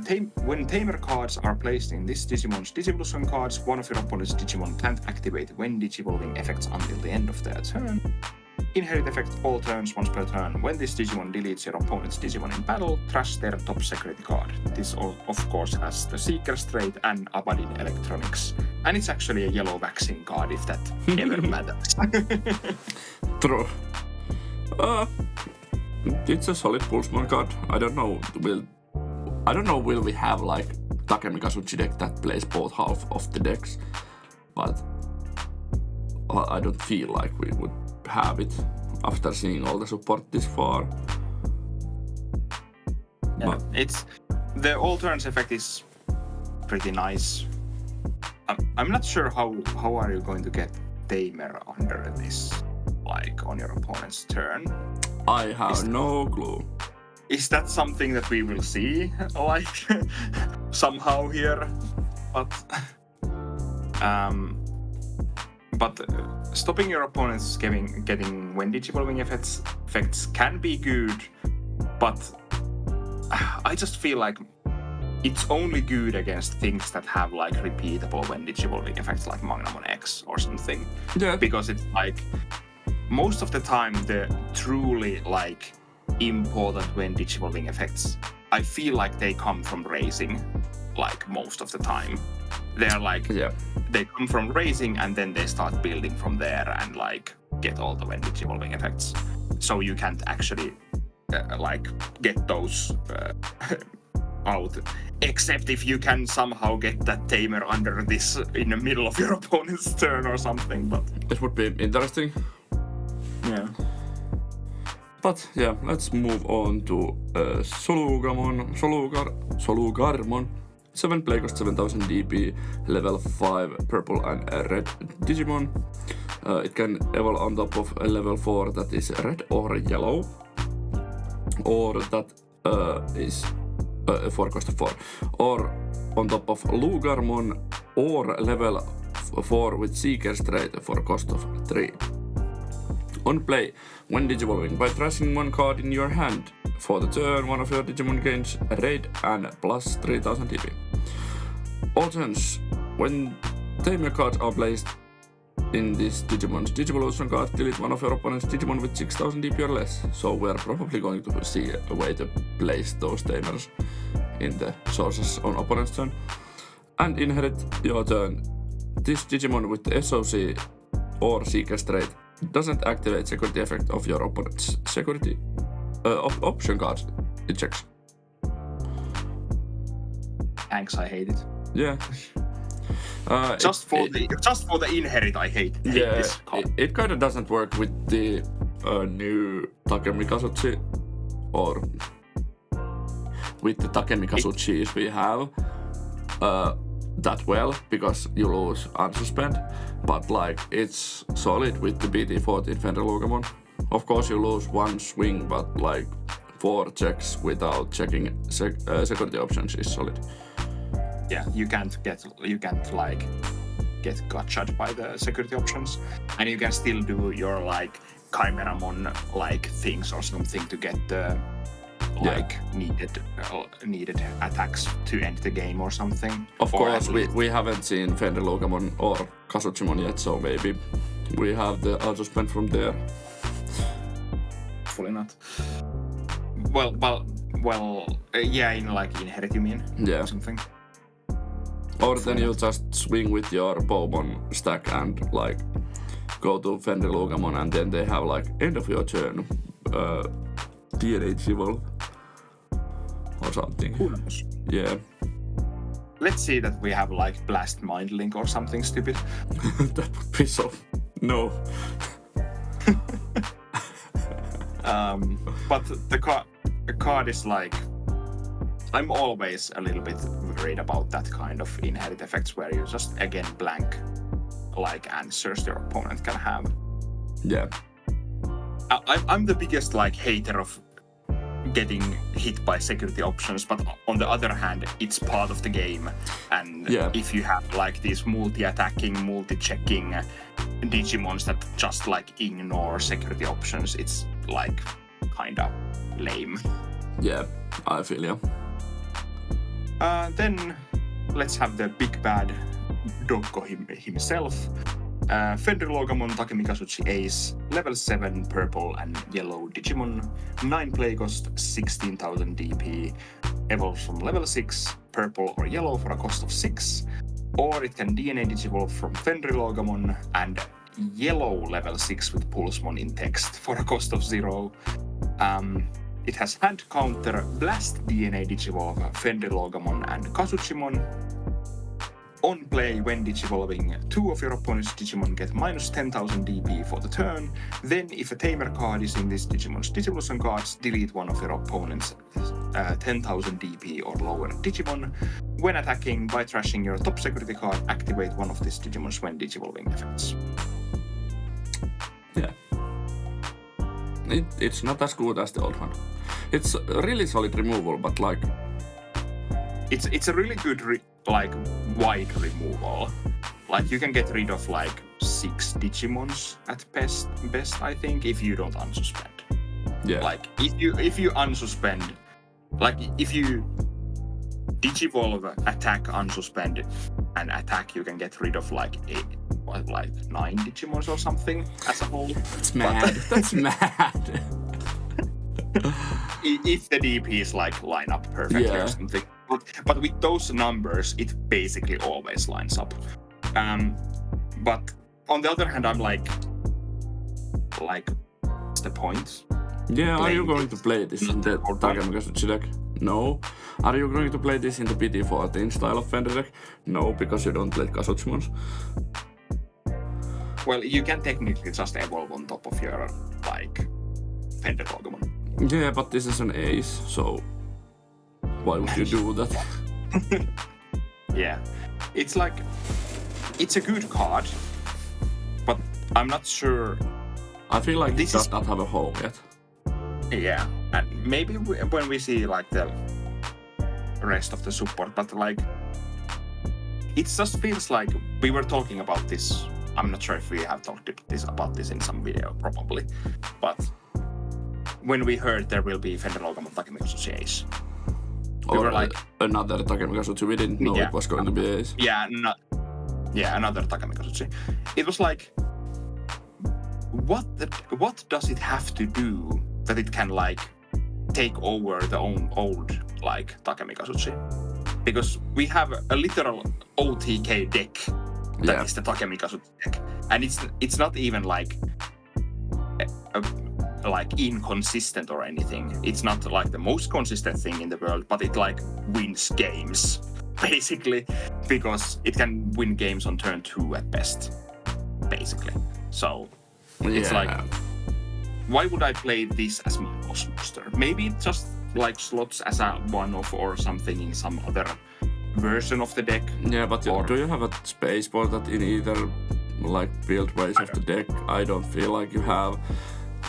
[SPEAKER 1] Tamer cards are placed in this Digimon's Digivolution cards, one of your opponent's Digimon can't activate when Digivolving effects until the end of their turn. Inherit effect all turns once per turn. When this Digimon deletes your opponent's Digimon in battle, trash their top security card. This of course has the Seeker Trait and Abadin Electronics. And it's actually a yellow vaccine card if that ever matters.
[SPEAKER 2] True. It's a solid Pulsemon card. I don't know will we have like Takemikazuchi deck that plays both half of the decks, but I don't feel like we would have it after seeing all the support this far.
[SPEAKER 1] Yeah, but it's the all turns effect is pretty nice. I'm not sure how are you going to get Tamer under this, like on your opponent's turn.
[SPEAKER 2] I have no clue.
[SPEAKER 1] Is that something that we will see, like somehow here? But stopping your opponents getting when Digivolving effects can be good, but I just feel like it's only good against things that have like repeatable when Digivolving effects, like Magnamon X or something.
[SPEAKER 2] Yeah.
[SPEAKER 1] Because it's like most of the time the truly like important when Digivolving effects, I feel like they come from Raising, like most of the time. They're like, they come from Raising and then they start building from there and like get all the when Digivolving effects. So you can't actually like get those out, except if you can somehow get that Tamer under this in the middle of your opponent's turn or something. But
[SPEAKER 2] it would be interesting.
[SPEAKER 1] Yeah.
[SPEAKER 2] But yeah, let's move on to Solugarmon. 7 play cost 7000 DP, level 5 purple and red Digimon. It can evolve on top of a level 4 that is red or yellow, or that is for cost of 4, or on top of Lugarmon or level 4 with Seeker Trait for cost of 3. On play, when Digivolving by trashing one card in your hand, for the turn one of your Digimon gains raid and plus 3000 DP. All turns, when Tamer cards are placed in this Digimon's Digivolution card, delete one of your opponent's Digimon with 6000 DP or less. So we're probably going to see a way to place those Tamers in the sources on opponent's turn. And inherit your turn. This Digimon with the SOC or Seeker Trait doesn't activate security effect of your opponent's security option cards. It checks.
[SPEAKER 1] Thanks, I hate it.
[SPEAKER 2] Yeah.
[SPEAKER 1] Just for the inherit, I hate this card.
[SPEAKER 2] It kind of doesn't work with the new Takemikazuchi, or with the Takemikazuchis we have that well, because you lose unsuspend, but like it's solid with the BT20 Fenrir. Of course you lose one swing, but like 4 checks without checking security options is solid.
[SPEAKER 1] Yeah, you can't like get gotcha'd by the security options, and you can still do your like Chimeramon like things or something to get the like needed attacks to end the game or something.
[SPEAKER 2] Of course, we haven't seen Fenrir or Kazuchimon yet, so maybe we have the auto-spend from there.
[SPEAKER 1] Hopefully not. Well, yeah, in like inherit, you mean?
[SPEAKER 2] Yeah.
[SPEAKER 1] Something.
[SPEAKER 2] Or then you just swing with your Bowmon stack and like go to Fenrir and then they have like end of your turn TNH evolve or something.
[SPEAKER 1] Who knows?
[SPEAKER 2] Yeah.
[SPEAKER 1] Let's see that we have like Blast Mind Link or something stupid.
[SPEAKER 2] That would be so... No.
[SPEAKER 1] But the card is like... I'm always a little bit worried about that kind of inherit effects where you just again blank like answers your opponent can have.
[SPEAKER 2] Yeah.
[SPEAKER 1] I'm the biggest like hater of getting hit by security options, but on the other hand, it's part of the game. And if you have like these multi-attacking, multi-checking Digimons that just like ignore security options, it's like kinda lame.
[SPEAKER 2] Yeah, I feel you.
[SPEAKER 1] Then let's have the big bad Doggo himself. Fenrilogamon Takemikazuchi Ace, level 7 purple and yellow Digimon, 9 play cost, 16,000 DP, evolves from level 6, purple or yellow for a cost of 6, or it can DNA Digivolve from Fenrilogamon and yellow level 6 with Pulsemon in text for a cost of 0. It has hand counter Blast DNA Digivolve Fenrilogamon and Kazuchimon. On play, when digivolving, 2 of your opponent's Digimon get minus 10,000 DP for the turn. Then, if a Tamer card is in this Digimon's Digivolution cards, delete one of your opponent's 10,000 DP or lower Digimon. When attacking, by trashing your top security card, activate one of these Digimons when digivolving effects.
[SPEAKER 2] Yeah. It's not as good as the old one. It's a really solid removal, but like...
[SPEAKER 1] It's a really good wide removal. Like you can get rid of like 6 Digimons at best I think, if you don't unsuspend.
[SPEAKER 2] Yeah.
[SPEAKER 1] Like if you unsuspend, like if you Digivolve, attack, unsuspend, and attack, you can get rid of like 9 Digimons or something as a whole.
[SPEAKER 2] That's mad. That's mad.
[SPEAKER 1] If the DPs like line up perfectly or something. But with those numbers, it basically always lines up. But on the other hand, I'm like, what's the point?
[SPEAKER 2] Yeah, are you going to play this in the Takemikazuchi deck? No. Are you going to play this in the BT20 style of Fenrir deck? No, because you don't play Kazuchimons.
[SPEAKER 1] Well, you can technically just evolve on top of your, like, Fenrir Pokemon.
[SPEAKER 2] Yeah, but this is an ace, so why would you do that?
[SPEAKER 1] Yeah. It's like, it's a good card, but I'm not sure.
[SPEAKER 2] I feel like this does not have a home yet.
[SPEAKER 1] Yeah, and maybe when we see like the rest of the support, but like, it just feels like we were talking about this. I'm not sure if we have talked about this in some video, probably, but when we heard there will be Fenrilogamon Takemikazuchi Ace, we were like,
[SPEAKER 2] another Takemikazuchi. We didn't know it was going to be Ace.
[SPEAKER 1] Yeah, another Takemikazuchi. It was like, what does it have to do that it can like take over the old like Takemikazuchi? Because we have a literal OTK deck that is the Takemikazuchi deck, and it's not even like inconsistent or anything. It's not like the most consistent thing in the world, but it like wins games basically, because it can win games on turn 2 at best, basically. So it's like, why would I play this as my boss monster? Maybe it just like slots as a one-off or something in some other version of the deck. Yeah, but
[SPEAKER 2] do you have a space for that in either like build ways of the deck? I don't feel like you have,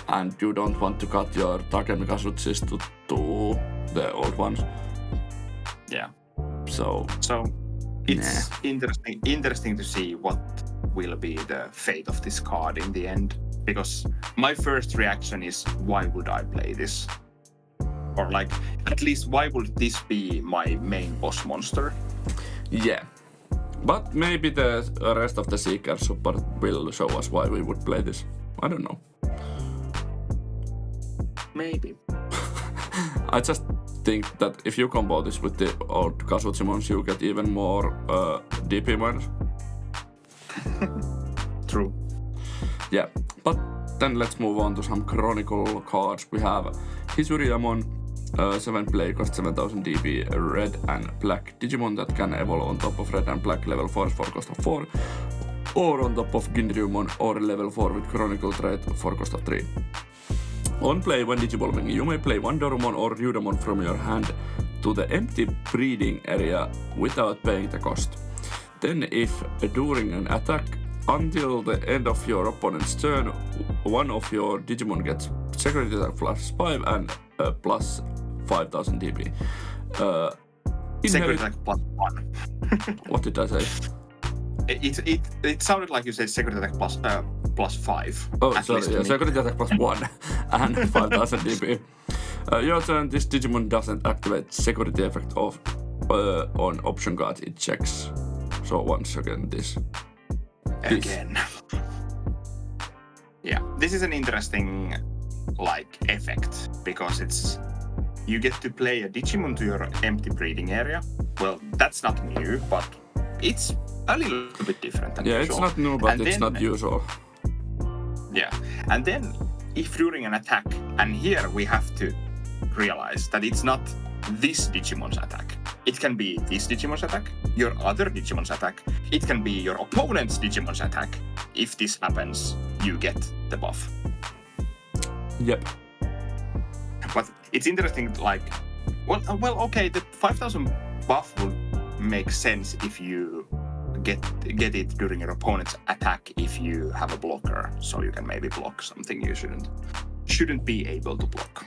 [SPEAKER 2] and you don't want to cut your Takemikazuchis to the old ones.
[SPEAKER 1] Yeah.
[SPEAKER 2] So
[SPEAKER 1] it's interesting to see what will be the fate of this card in the end. Because my first reaction is, why would I play this? Or like, at least why would this be my main boss monster?
[SPEAKER 2] Yeah. But maybe the rest of the Seeker support will show us why we would play this. I don't know.
[SPEAKER 1] Maybe.
[SPEAKER 2] I just think that if you combo this with the old Kazuchimons, you get even more DP minus.
[SPEAKER 1] True.
[SPEAKER 2] Yeah, but then let's move on to some Chronicle cards. We have Hisuriamon, 7 play, cost 7,000 DP, red and black Digimon that can evolve on top of red and black level 4 for cost of 4, or on top of Ginryumon or level 4 with Chronicle trait for cost of 3. On play, when digivolving, you may play one Dorumon or Ryudamon from your hand to the empty breeding area without paying the cost. Then if during an attack until the end of your opponent's turn, one of your Digimon gets security attack +5 and +5,000 DP.
[SPEAKER 1] Security attack +1.
[SPEAKER 2] What did I say?
[SPEAKER 1] It sounded like you said security attack +5.
[SPEAKER 2] Oh, sorry, yeah, security attack +1 and 5,000 DP. Your turn, this Digimon doesn't activate security effect on option card it checks. So once again, this.
[SPEAKER 1] Again. Yeah, this is an interesting effect because you get to play a Digimon to your empty breeding area. Well, that's not new, but it's a little bit different than usual.
[SPEAKER 2] Yeah, it's not new, but it's not usual.
[SPEAKER 1] Yeah, and then if during an attack, and here we have to realize that it's not this Digimon's attack. It can be this Digimon's attack, your other Digimon's attack. It can be your opponent's Digimon's attack. If this happens, you get the buff.
[SPEAKER 2] Yep.
[SPEAKER 1] But it's interesting, okay, the 5,000 buff will make sense if you get it during your opponent's attack if you have a blocker, so you can maybe block something you shouldn't be able to block.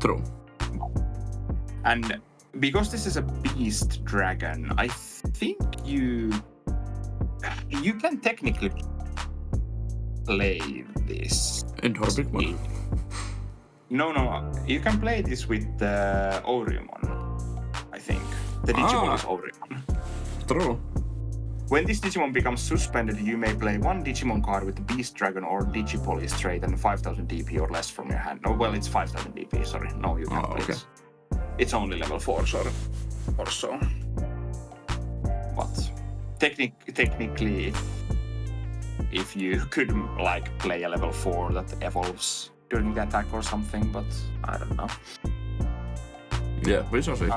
[SPEAKER 2] True.
[SPEAKER 1] And because this is a beast dragon, I think you can technically play this.
[SPEAKER 2] In Digimon?
[SPEAKER 1] No. You can play this with Oryomon, I think. The Digimon is Oryomon.
[SPEAKER 2] True.
[SPEAKER 1] When this Digimon becomes suspended, you may play one Digimon card with the Beast Dragon or Digipolice trait and 5,000 DP or less from your hand. Oh, well, it's 5,000 DP, sorry. No, you can't play this. It's only level 4 or so. But technically, if you could play a level 4 that evolves during the attack or something, but I don't know.
[SPEAKER 2] Yeah, we shall see.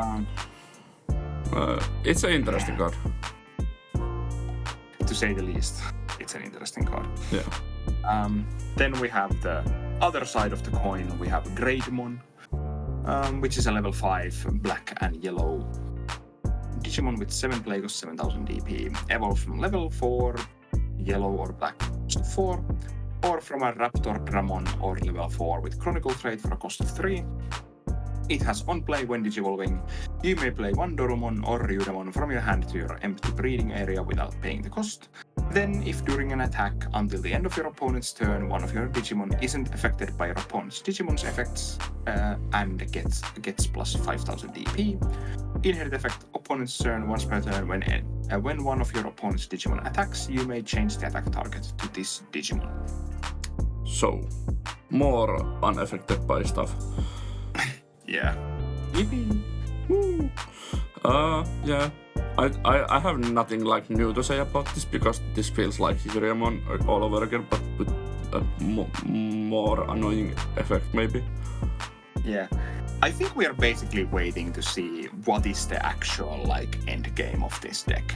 [SPEAKER 2] It's an interesting card.
[SPEAKER 1] To say the least, it's an interesting card.
[SPEAKER 2] Yeah.
[SPEAKER 1] Then we have the other side of the coin. We have Greymon, which is a level 5 black and yellow Digimon with 7 play cost 7,000 DP. Evolves from level 4 yellow or black cost 4, or from a Raptor Dramon or level 4 with Chronicle trait for a cost of 3. It has on play when digivolving. You may play one Dorumon or Ryudamon from your hand to your empty breeding area without paying the cost. Then, if during an attack until the end of your opponent's turn, one of your Digimon isn't affected by your opponent's Digimon's effects and gets plus 5,000 DP. Inherit effect, opponent's turn once per turn. When one of your opponent's Digimon attacks, you may change the attack target to this Digimon.
[SPEAKER 2] So, more unaffected by stuff.
[SPEAKER 1] Yeah. Yippee!
[SPEAKER 2] Woo! Yeah. I have nothing new to say about this because this feels like Digimon all over again, but with a more annoying effect maybe.
[SPEAKER 1] Yeah. I think we are basically waiting to see what is the actual end game of this deck.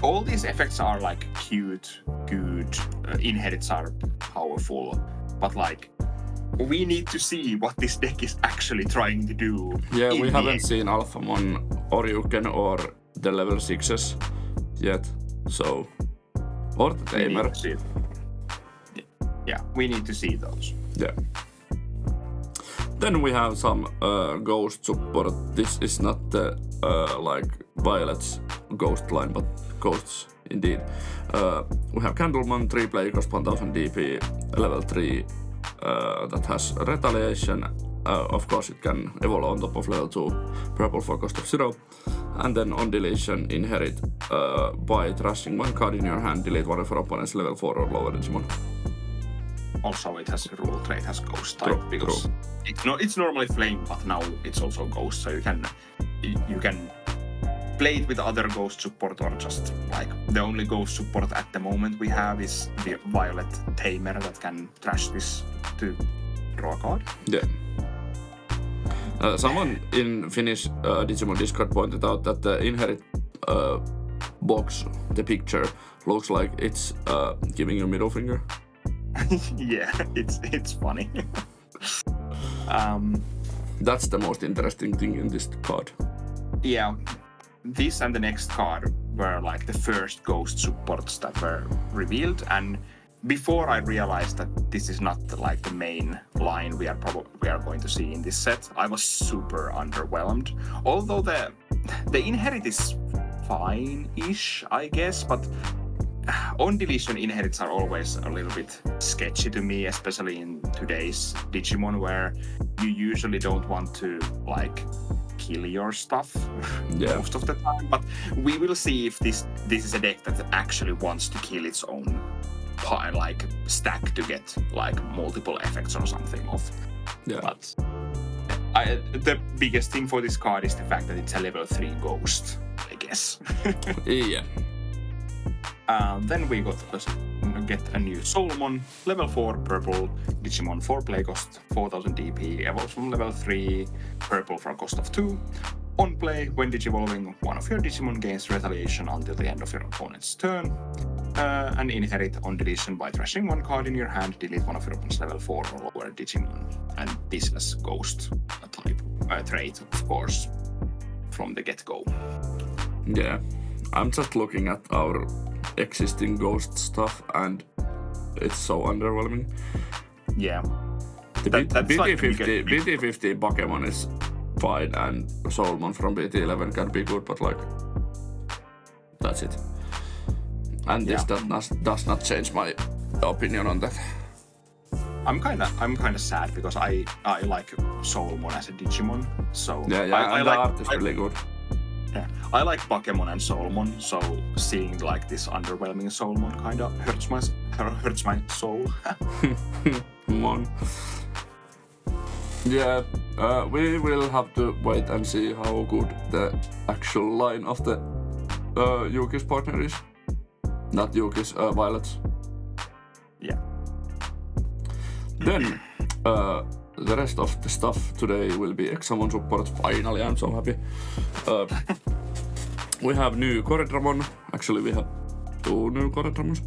[SPEAKER 1] All these effects are cute, good, inherits are powerful, but we need to see what this deck is actually trying to do.
[SPEAKER 2] Yeah, we haven't seen Alphamon, Oryuken, or the level 6s yet, so... Or the Tamer.
[SPEAKER 1] Yeah, we need to see those.
[SPEAKER 2] Yeah. Then we have some Ghost Support. This is not the Violet's Ghost line, but Ghosts indeed. We have Candlemon, 3 play cost 1000 DP, level 3. That has retaliation. Of course, it can evolve on top of level 2, purple for cost of 0. And then on deletion, inherit by trashing one card in your hand, delete one of your opponent's level 4 or lower Digimon.
[SPEAKER 1] Also, it has a rule trait, has ghost type, because it's normally flame, but now it's also ghost, so you can play it with other ghost support or just the only ghost support at the moment we have is the Violet Tamer that can trash this to draw a card.
[SPEAKER 2] Yeah. Someone in Finnish Digimon Discord pointed out that the inherit box, the picture, looks like it's giving you middle finger.
[SPEAKER 1] Yeah, it's funny.
[SPEAKER 2] That's the most interesting thing in this card.
[SPEAKER 1] yeah, this and the next card were like the first ghost supports that were revealed, and before I realized that this is not like the main line we are going to see in this set, I was super underwhelmed. Although the inherit is fine-ish, I guess, but on deletion inherits are always a little bit sketchy to me, especially in today's Digimon, where you usually don't want to like kill your stuff most of the time. But we will see if this is a deck that actually wants to kill its own like stack to get like multiple effects or something off.
[SPEAKER 2] Yeah.
[SPEAKER 1] But the biggest thing for this card is the fact that it's a level 3 ghost, I guess.
[SPEAKER 2] Yeah.
[SPEAKER 1] Then we get a new Solomon, level 4 purple Digimon 4 play cost 4000 DP, evolves from level 3 purple for a cost of 2. On play, when digivolving, one of your Digimon gains retaliation until the end of your opponent's turn. And inherit on deletion by trashing one card in your hand, delete one of your opponent's level 4 or lower Digimon. And this has ghost trait, of course, from the get-go.
[SPEAKER 2] Yeah, I'm just looking at our existing ghost stuff and it's so underwhelming.
[SPEAKER 1] Yeah.
[SPEAKER 2] The BT50 Pokemon is fine and Soulmon from BT11 can be good, but like that's it. And this does not change my opinion on that.
[SPEAKER 1] I'm kinda sad because I like Soulmon as a Digimon, so
[SPEAKER 2] I
[SPEAKER 1] and
[SPEAKER 2] the art is really good.
[SPEAKER 1] Yeah, I like Pokemon and Soulmon, so seeing like this underwhelming Soulmon kinda hurts my soul.
[SPEAKER 2] Mon. Yeah, we will have to wait and see how good the actual line of the Yuki's partner is. Not Yuki's, Violet's.
[SPEAKER 1] Yeah.
[SPEAKER 2] Then, the rest of the stuff today will be Examon Support. Finally, I'm so happy. We have new Koredramon. Actually, we have 2 new Koredramons.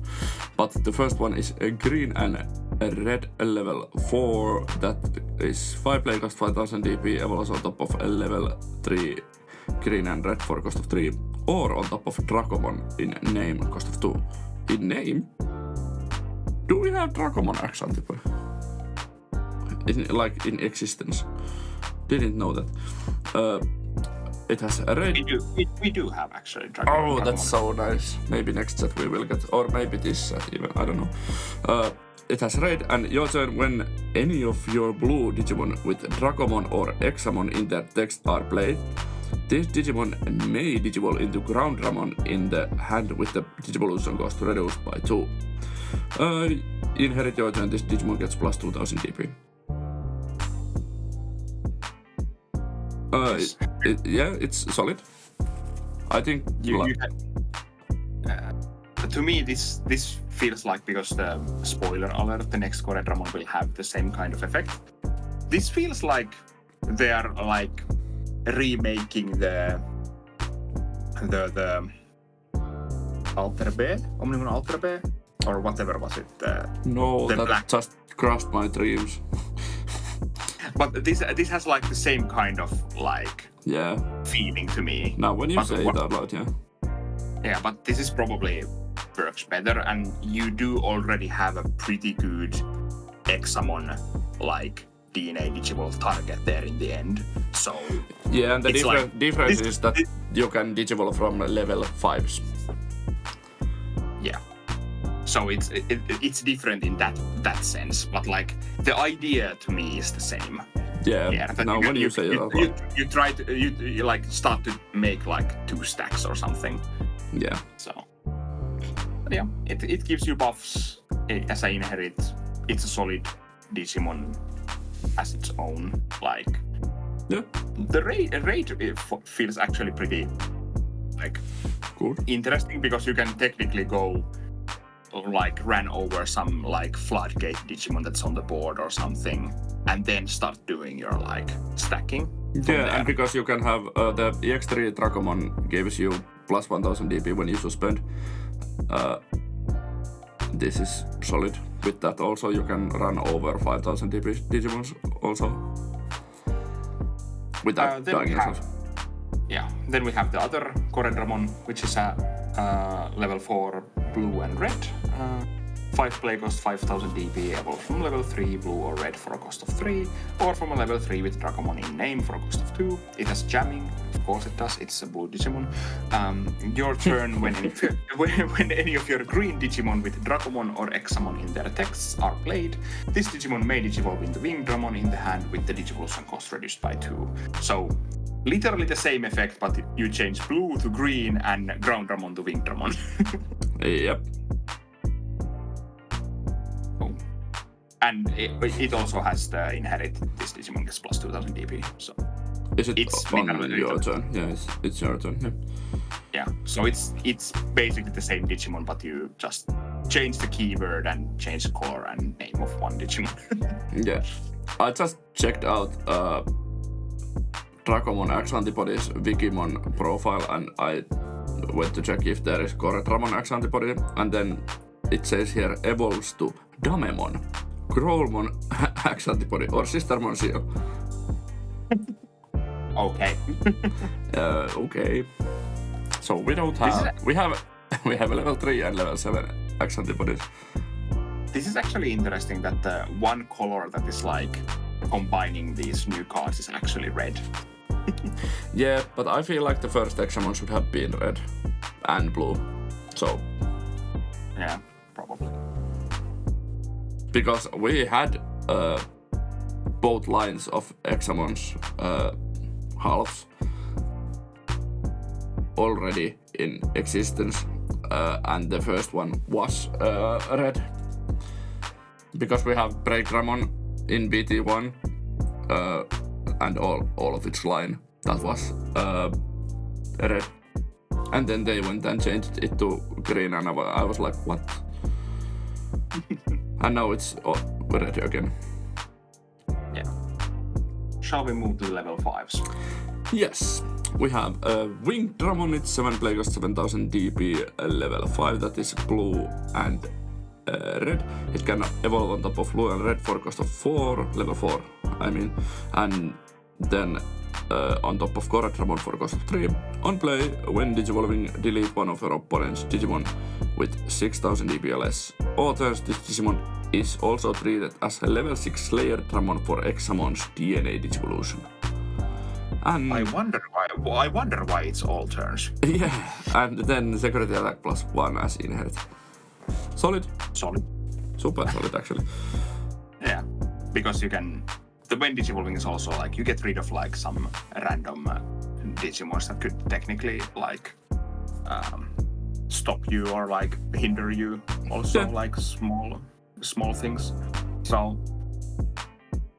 [SPEAKER 2] But the first one is a green and a red level 4. That is 5 play cost 5000 DP. Evolves on top of a level 3 green and red for cost of 3. Or on top of Dracomon in name cost of 2. In name? Do we have Dracomon accent? In existence. Didn't know that. It has a red.
[SPEAKER 1] We do have actually Dracomon.
[SPEAKER 2] Oh, that's so nice. Maybe next set we will get, or maybe this set even. I don't know. It has red, and your turn when any of your blue Digimon with Dracomon or Examon in their text are played. This Digimon may Digivolve into Ground Dramon in the hand with the Digivolution cost reduced by 2. Inherit your turn, this Digimon gets plus 2000 DP. It's solid. I think...
[SPEAKER 1] to me, this feels like, because the spoiler alert, the next Koredramon will have the same kind of effect. This feels like they are like remaking the Alter B, Omnimon Alter B, or whatever was it?
[SPEAKER 2] No, that just crushed my dreams.
[SPEAKER 1] But this has like the same kind of like feeling to me.
[SPEAKER 2] Now when you say it out loud,
[SPEAKER 1] yeah, but this is probably works better, and you do already have a pretty good Examon like DNA Digivolve target there in the end. So
[SPEAKER 2] yeah, and the difference is that you can Digivolve from level 5s.
[SPEAKER 1] Yeah. So it's different in that sense, but like the idea to me is the same.
[SPEAKER 2] Yeah. Now when you say it,
[SPEAKER 1] you try to you like start to make like 2 stacks or something.
[SPEAKER 2] Yeah.
[SPEAKER 1] So, but yeah, it gives you buffs as I inherit. It's a solid Digimon as its own. Like, the rate feels actually pretty like
[SPEAKER 2] good,
[SPEAKER 1] interesting, because you can technically go like ran over some like floodgate Digimon that's on the board or something, and then start doing your like stacking.
[SPEAKER 2] Yeah, and because you can have the EX3 Dracomon gives you plus 1000 DP when you suspend. This is solid. With that also you can run over 5000 DP Digimons also. Without dying yourself.
[SPEAKER 1] yeah. Then we have the other Corredramon, which is a level 4 blue and red. 5 play cost 5000 DP, evolves from level 3 blue or red for a cost of 3, or from a level 3 with Dragomon in name for a cost of 2. It has jamming, of course it does, it's a blue Digimon. Your turn, when any of your green Digimon with Dragomon or Examon in their texts are played, this Digimon may digivolve into Wingdramon in the hand with the Digivolution cost reduced by 2. So, literally the same effect, but you change blue to green and Groundramon to Wingdramon.
[SPEAKER 2] Yep.
[SPEAKER 1] And it also has the inherit. This Digimon gets plus 2000 DP. So
[SPEAKER 2] is it on your turn? Yeah, it's your turn.
[SPEAKER 1] Yeah. So it's basically the same Digimon, but you just change the keyword and change the color and name of one Digimon.
[SPEAKER 2] Yeah. I just checked out Dragomon X Antibodies Wikimon profile, and I went to check if there is Corredramon X Antibody, and then it says here evolves to Damemon, Growlmon X Antibody, or Sistermon Seal.
[SPEAKER 1] Okay.
[SPEAKER 2] Okay. So we don't have we have level 3 and level 7 X Antibodies.
[SPEAKER 1] This is actually interesting that the one color that is like combining these new cards is actually red.
[SPEAKER 2] Yeah, but I feel like the first Examon should have been red and blue. So
[SPEAKER 1] yeah, probably.
[SPEAKER 2] Because we had both lines of Examon's halves already in existence, and the first one was red. Because we have Breakdramon in BT1 and all of its line that was red. And then they went and changed it to green, and I was like, what? And now it's red again.
[SPEAKER 1] Yeah. Shall we move to level 5s?
[SPEAKER 2] Yes. We have Wingdramon, it's 7 play cost 7000 DP, level 5, that is blue and red. It can evolve on top of blue and red for cost of 4, level 4, I mean. And then on top of Corredramon for cost of 3. On play, when digivolving, delete one of your opponent's Digimon with 6000 DP or less. All turns, this Digimon is also treated as a level 6 Slayer Dramon for Examon's DNA Digivolution. And
[SPEAKER 1] I wonder why it's all turns.
[SPEAKER 2] Yeah, and then security attack plus 1 as inherit. Solid. Super solid, actually.
[SPEAKER 1] Yeah, because you can... When digivolving is also like, you get rid of like some random Digimons that could technically like stop you or like hinder you. Also, yeah. Like small things. So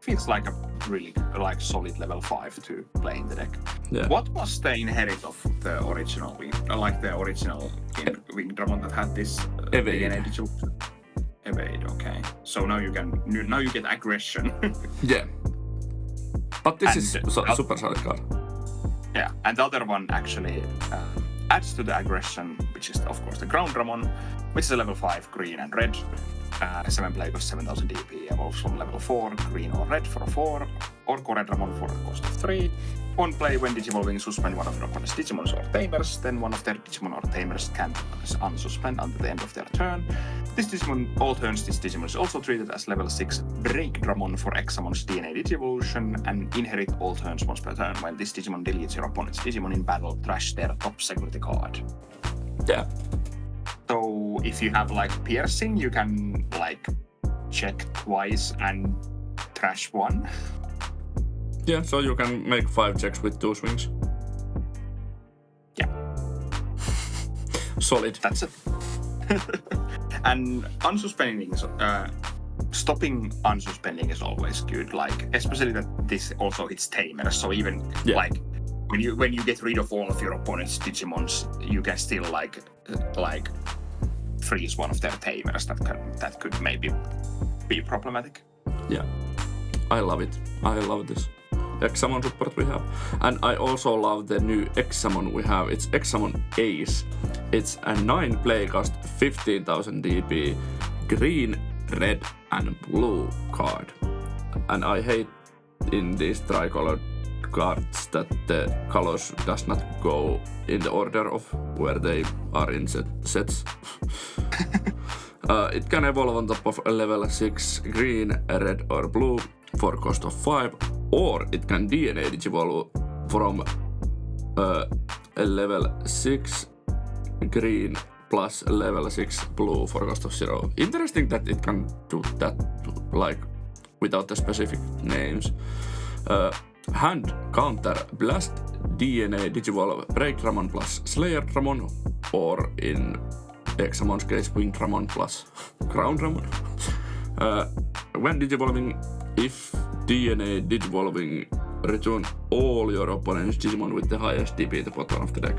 [SPEAKER 1] feels like a really like solid level 5 to play in the deck.
[SPEAKER 2] Yeah.
[SPEAKER 1] What was the inherit of the original Wingdramon that had this
[SPEAKER 2] Evade.
[SPEAKER 1] Evade, okay. So now you get aggression.
[SPEAKER 2] Yeah. But this is super solid card.
[SPEAKER 1] Yeah, and the other one actually adds to the aggression, which is of course the Groundramon, which is a level 5 green and red. 7 play cost 7000 DP, evolves from level 4 green or red for a 4, or Corredramon for a cost of 3. On play, when digivolving, suspend one of your opponent's Digimons or Tamers, then one of their Digimon or Tamers can unsuspend until the end of their turn. This Digimon, all turns, this Digimon is also treated as level 6 Breakdramon for Examon's DNA Digivolution, and inherit all turns once per turn. When this Digimon deletes your opponent's Digimon in battle, trash their top security card.
[SPEAKER 2] Yeah.
[SPEAKER 1] So if you have like piercing, you can like check twice and trash 1.
[SPEAKER 2] Yeah, so you can make 5 checks with 2 swings.
[SPEAKER 1] Yeah.
[SPEAKER 2] Solid.
[SPEAKER 1] That's it. And unsuspending is, stopping unsuspending is always good. Like, especially that this also hits Tamers. So even like when you get rid of all of your opponent's Digimons, you can still like freeze one of their Tamers. That could maybe be problematic.
[SPEAKER 2] Yeah, I love it. I love this Examon support we have, and I also love the new Examon we have. It's Examon Ace. It's a 9 play cost 15,000 DP, green, red, and blue card. And I hate in these tricolor cards that the colors does not go in the order of where they are in sets. It can evolve on top of a level 6 green, red or blue for cost of 5, or it can DNA digivolve from a level 6 green plus level 6 blue for cost of 0. Interesting that it can do that like without the specific names. Hand counter blast DNA digivolve BreakDramon plus SlayerDramon, or in Examon's case WingDramon plus CrownDramon. When digivolving, if DNA digivolving, return all your opponent's Digimon with the highest DP to bottom of the deck.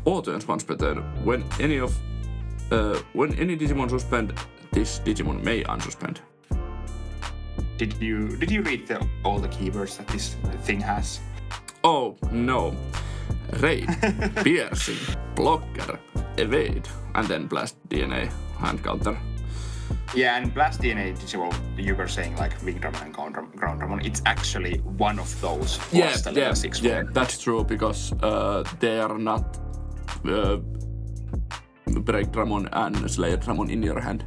[SPEAKER 2] All turns once per turn. When any Digimon suspend, this Digimon may unsuspend.
[SPEAKER 1] Did you read all the keywords that this thing has?
[SPEAKER 2] Oh no. Raid, piercing, blocker, evade, and then blast DNA hand counter.
[SPEAKER 1] Yeah, and blast DNA digivolve, you were saying like WingDramon and CrownDramon, it's actually one of those plus the level 6
[SPEAKER 2] yeah,
[SPEAKER 1] one.
[SPEAKER 2] that's true, because they are not BreakDramon and SlayerDramon in your hand.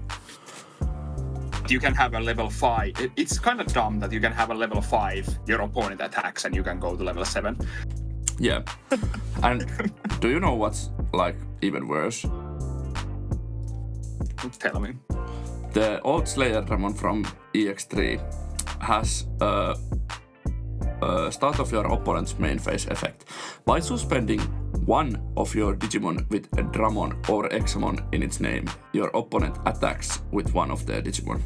[SPEAKER 1] You can have a level 5. It's kind of dumb that you can have a level 5, your opponent attacks, and you can go to level 7.
[SPEAKER 2] Yeah. And do you know what's like even worse?
[SPEAKER 1] Tell me.
[SPEAKER 2] The old SlayerDramon from EX3 has start of your opponent's main phase effect. By suspending one of your Digimon with a Dramon or Examon in its name, your opponent attacks with one of their Digimon.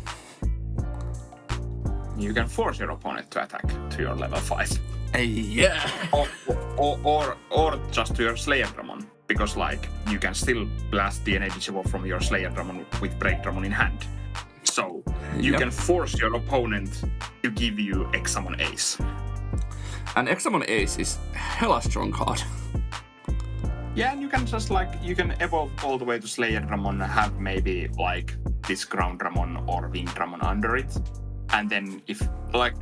[SPEAKER 1] You can force your opponent to attack to your level 5.
[SPEAKER 2] Yeah.
[SPEAKER 1] Or just to your SlayerDramon, because like you can still blast DNA digivolve from your SlayerDramon with BreakDramon in hand. So you can force your opponent to give you Examon Ace.
[SPEAKER 2] And Examon Ace is hella strong card.
[SPEAKER 1] Yeah, and you can just like, you can evolve all the way to SlayerDramon, have maybe like this CrownDramon or WingDramon under it. And then if like,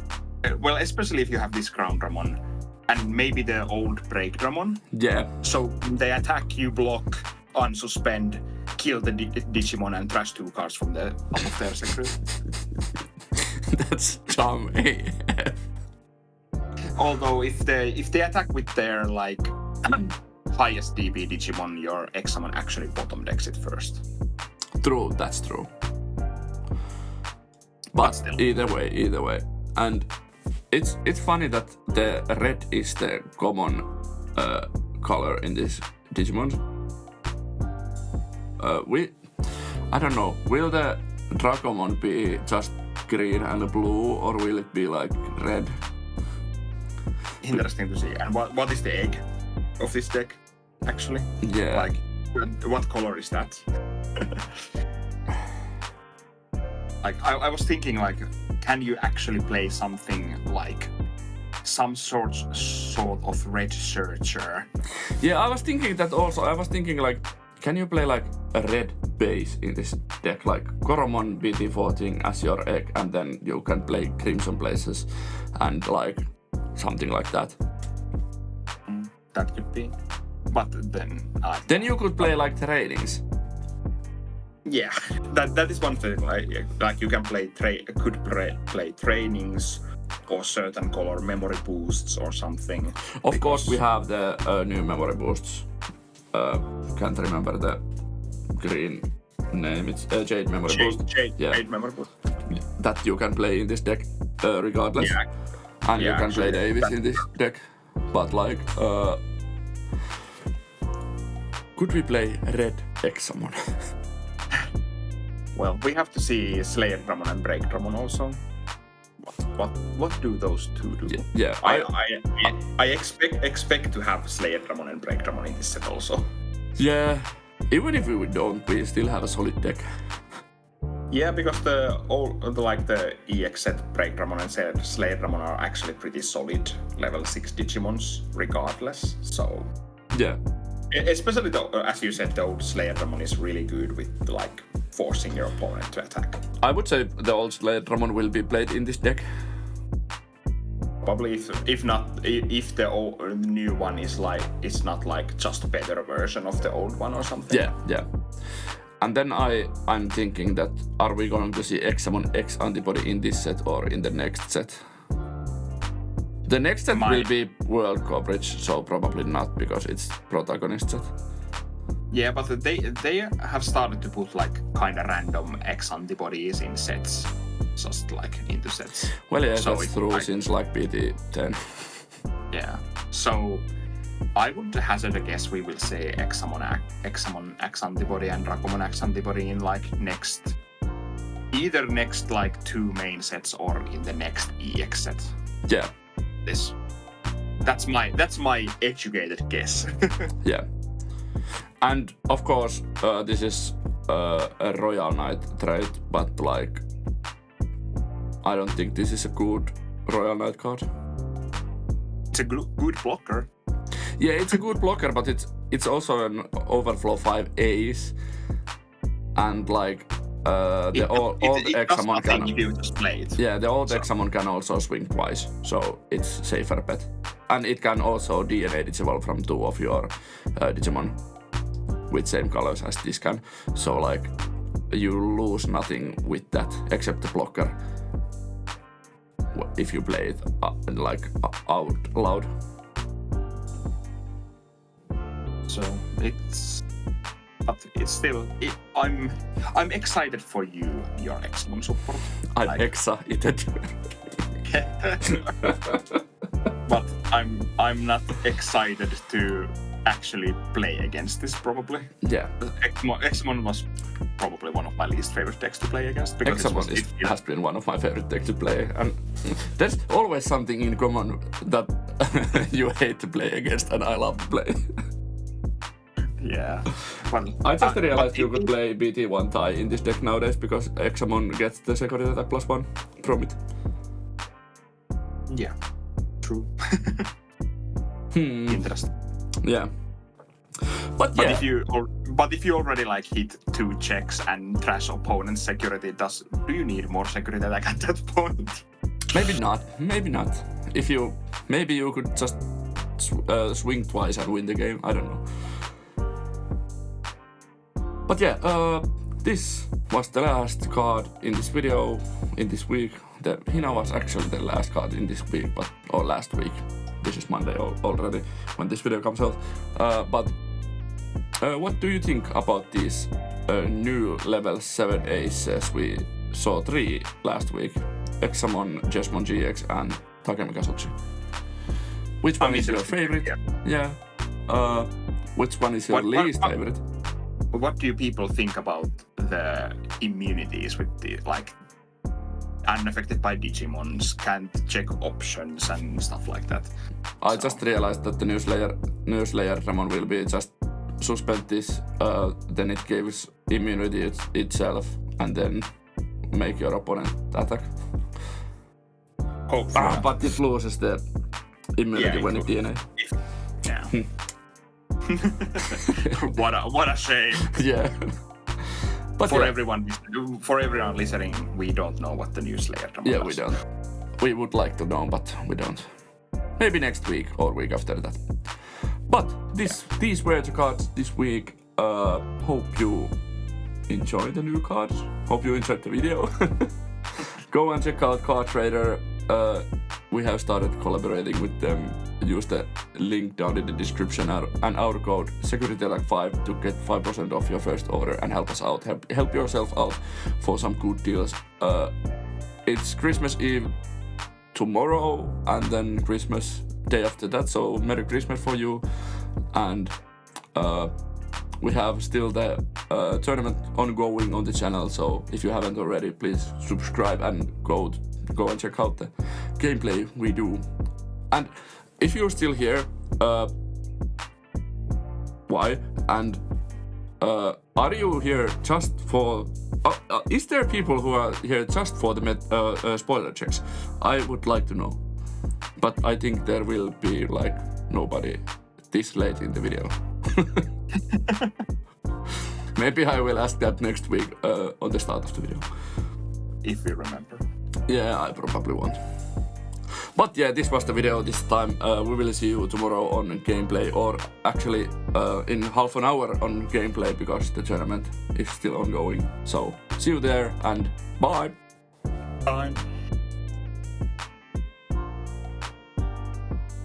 [SPEAKER 1] well, especially if you have this CrownDramon and maybe the old BreakDramon.
[SPEAKER 2] Yeah.
[SPEAKER 1] So they attack, you block, unsuspend, kill the Digimon and trash 2 cards from the top of their secret.
[SPEAKER 2] That's dumb AF.
[SPEAKER 1] Although if they attack with their like highest DP Digimon, your Examon actually bottom decks it first.
[SPEAKER 2] True, that's true. But
[SPEAKER 1] still.
[SPEAKER 2] either way. And it's funny that the red is the common color in this Digimon. I don't know, will the Dragomon be just green and blue, or will it be like red?
[SPEAKER 1] Interesting to see. And what is the egg of this deck, actually?
[SPEAKER 2] Yeah.
[SPEAKER 1] Like, what color is that? Like, I was thinking, like, can you actually play something like some sort of red searcher?
[SPEAKER 2] Yeah, I was thinking that also. I was thinking, like, can you play like a red base in this deck, like Koromon BT20 as your egg, and then you can play Crimson Places and like something like that.
[SPEAKER 1] That could be. But then...
[SPEAKER 2] then you could play like trainings.
[SPEAKER 1] Yeah, that is one thing. Like you can play play trainings or certain color memory boosts or something.
[SPEAKER 2] Of course, we have the new memory boosts. Can't remember the green name. It's Jade memory boost.
[SPEAKER 1] Jade memory boost.
[SPEAKER 2] That you can play in this deck regardless.
[SPEAKER 1] Yeah.
[SPEAKER 2] And you can play Davis in this deck. But like, could we play red Examon?
[SPEAKER 1] Well, we have to see SlayerDramon and BreakDramon also. What do those two do?
[SPEAKER 2] Yeah.
[SPEAKER 1] I expect to have SlayerDramon and BreakDramon in this set also.
[SPEAKER 2] Yeah. Even if we don't, we still have a solid deck.
[SPEAKER 1] Yeah, because the EX set BreakDramon and SlayerDramon are actually pretty solid level 6 Digimons regardless. So
[SPEAKER 2] yeah.
[SPEAKER 1] Especially as you said, the old SlayerDramon is really good with like forcing your opponent to attack.
[SPEAKER 2] I would say the old SlayerDramon will be played in this deck.
[SPEAKER 1] Probably if the new one is like it's not like just a better version of the old one or something.
[SPEAKER 2] Yeah. And then I'm thinking that are we going to see Examon X antibody in this set or in the next set? The next set will be world coverage, so probably not because it's protagonist set.
[SPEAKER 1] Yeah, but they have started to put like kind of random X antibodies in sets, just like into sets.
[SPEAKER 2] Well, yeah,
[SPEAKER 1] so
[SPEAKER 2] that's true since like BT10.
[SPEAKER 1] Yeah, so I would hazard a guess we will say Examon X antibody and Dracomon X antibody in like either next like 2 main sets or in the next EX set.
[SPEAKER 2] Yeah.
[SPEAKER 1] That's my educated guess.
[SPEAKER 2] Yeah. And of course, this is a Royal Knight trade, but like, I don't think this is a good Royal Knight card.
[SPEAKER 1] It's a good blocker.
[SPEAKER 2] Yeah, it's a good blocker, but it's also an Overflow 5 ace, and like the old Examon can.
[SPEAKER 1] If you just play it.
[SPEAKER 2] Yeah, the old Examon can also swing twice, so it's safer bet, and it can also DNA disable from 2 of your Digimon with same colors as this can. So like you lose nothing with that except the blocker if you play it out loud.
[SPEAKER 1] So it's still. I'm excited for your Examon support.
[SPEAKER 2] I'm excited.
[SPEAKER 1] But I'm not excited to actually play against this probably.
[SPEAKER 2] Yeah.
[SPEAKER 1] Examon was probably one of my least favorite decks to play against. Because
[SPEAKER 2] Examon has been one of my favorite decks to play, and there's always something in common that you hate to play against and I love to play.
[SPEAKER 1] Yeah. Well,
[SPEAKER 2] I just realized you could play BT1 tie in this deck nowadays because Examon gets the security attack +1 from it.
[SPEAKER 1] Yeah. True. Interesting.
[SPEAKER 2] Yeah. But
[SPEAKER 1] if you already like hit 2 checks and trash opponent's security, do you need more security attack at that point?
[SPEAKER 2] Maybe not. Maybe you could just swing twice and win the game. I don't know. But yeah, this was the last card in this video in this week. The Hina was actually the last card in this week, or last week. This is Monday already when this video comes out. But what do you think about these new level 7 aces? We saw 3 last week: Examon, Jesmon GX, and Takemi Kazuchi. Which one is your favorite? Yeah. Which one is your least favorite?
[SPEAKER 1] What do you people think about the immunities with the like unaffected by Digimons, can't check options and stuff like that?
[SPEAKER 2] I just realized that the new Slayer Ramon will be just suspend this, then it gives immunity itself and then make your opponent attack. But it loses the immunity when it DNA.
[SPEAKER 1] Yeah. What a shame.
[SPEAKER 2] Yeah. But
[SPEAKER 1] for everyone listening, we don't know what the new Slayer Ramon does.
[SPEAKER 2] We don't. We would like to know, but we don't. Maybe next week or week after that. But these were the cards this week. Hope you enjoy the new cards. Hope you enjoyed the video. Go and check out Card Trader. We have started collaborating with them. Use the link down in the description and our code SecurityAttack5 to get 5% off your first order and help us out. Help yourself out for some good deals. It's Christmas Eve tomorrow and then Christmas day after that, so Merry Christmas for you. And we have still the tournament ongoing on the channel, so if you haven't already, please subscribe and go and check out the gameplay we do. And if you're still here, why? And are you here just for... is there people who are here just for the spoiler checks? I would like to know. But I think there will be like nobody this late in the video. Maybe I will ask that next week on the start of the video.
[SPEAKER 1] If we remember.
[SPEAKER 2] Yeah, I probably won't. But yeah, this was the video this time. We will see you tomorrow on gameplay, or actually in half an hour on gameplay, because the tournament is still ongoing. So see you there and bye!
[SPEAKER 3] Bye.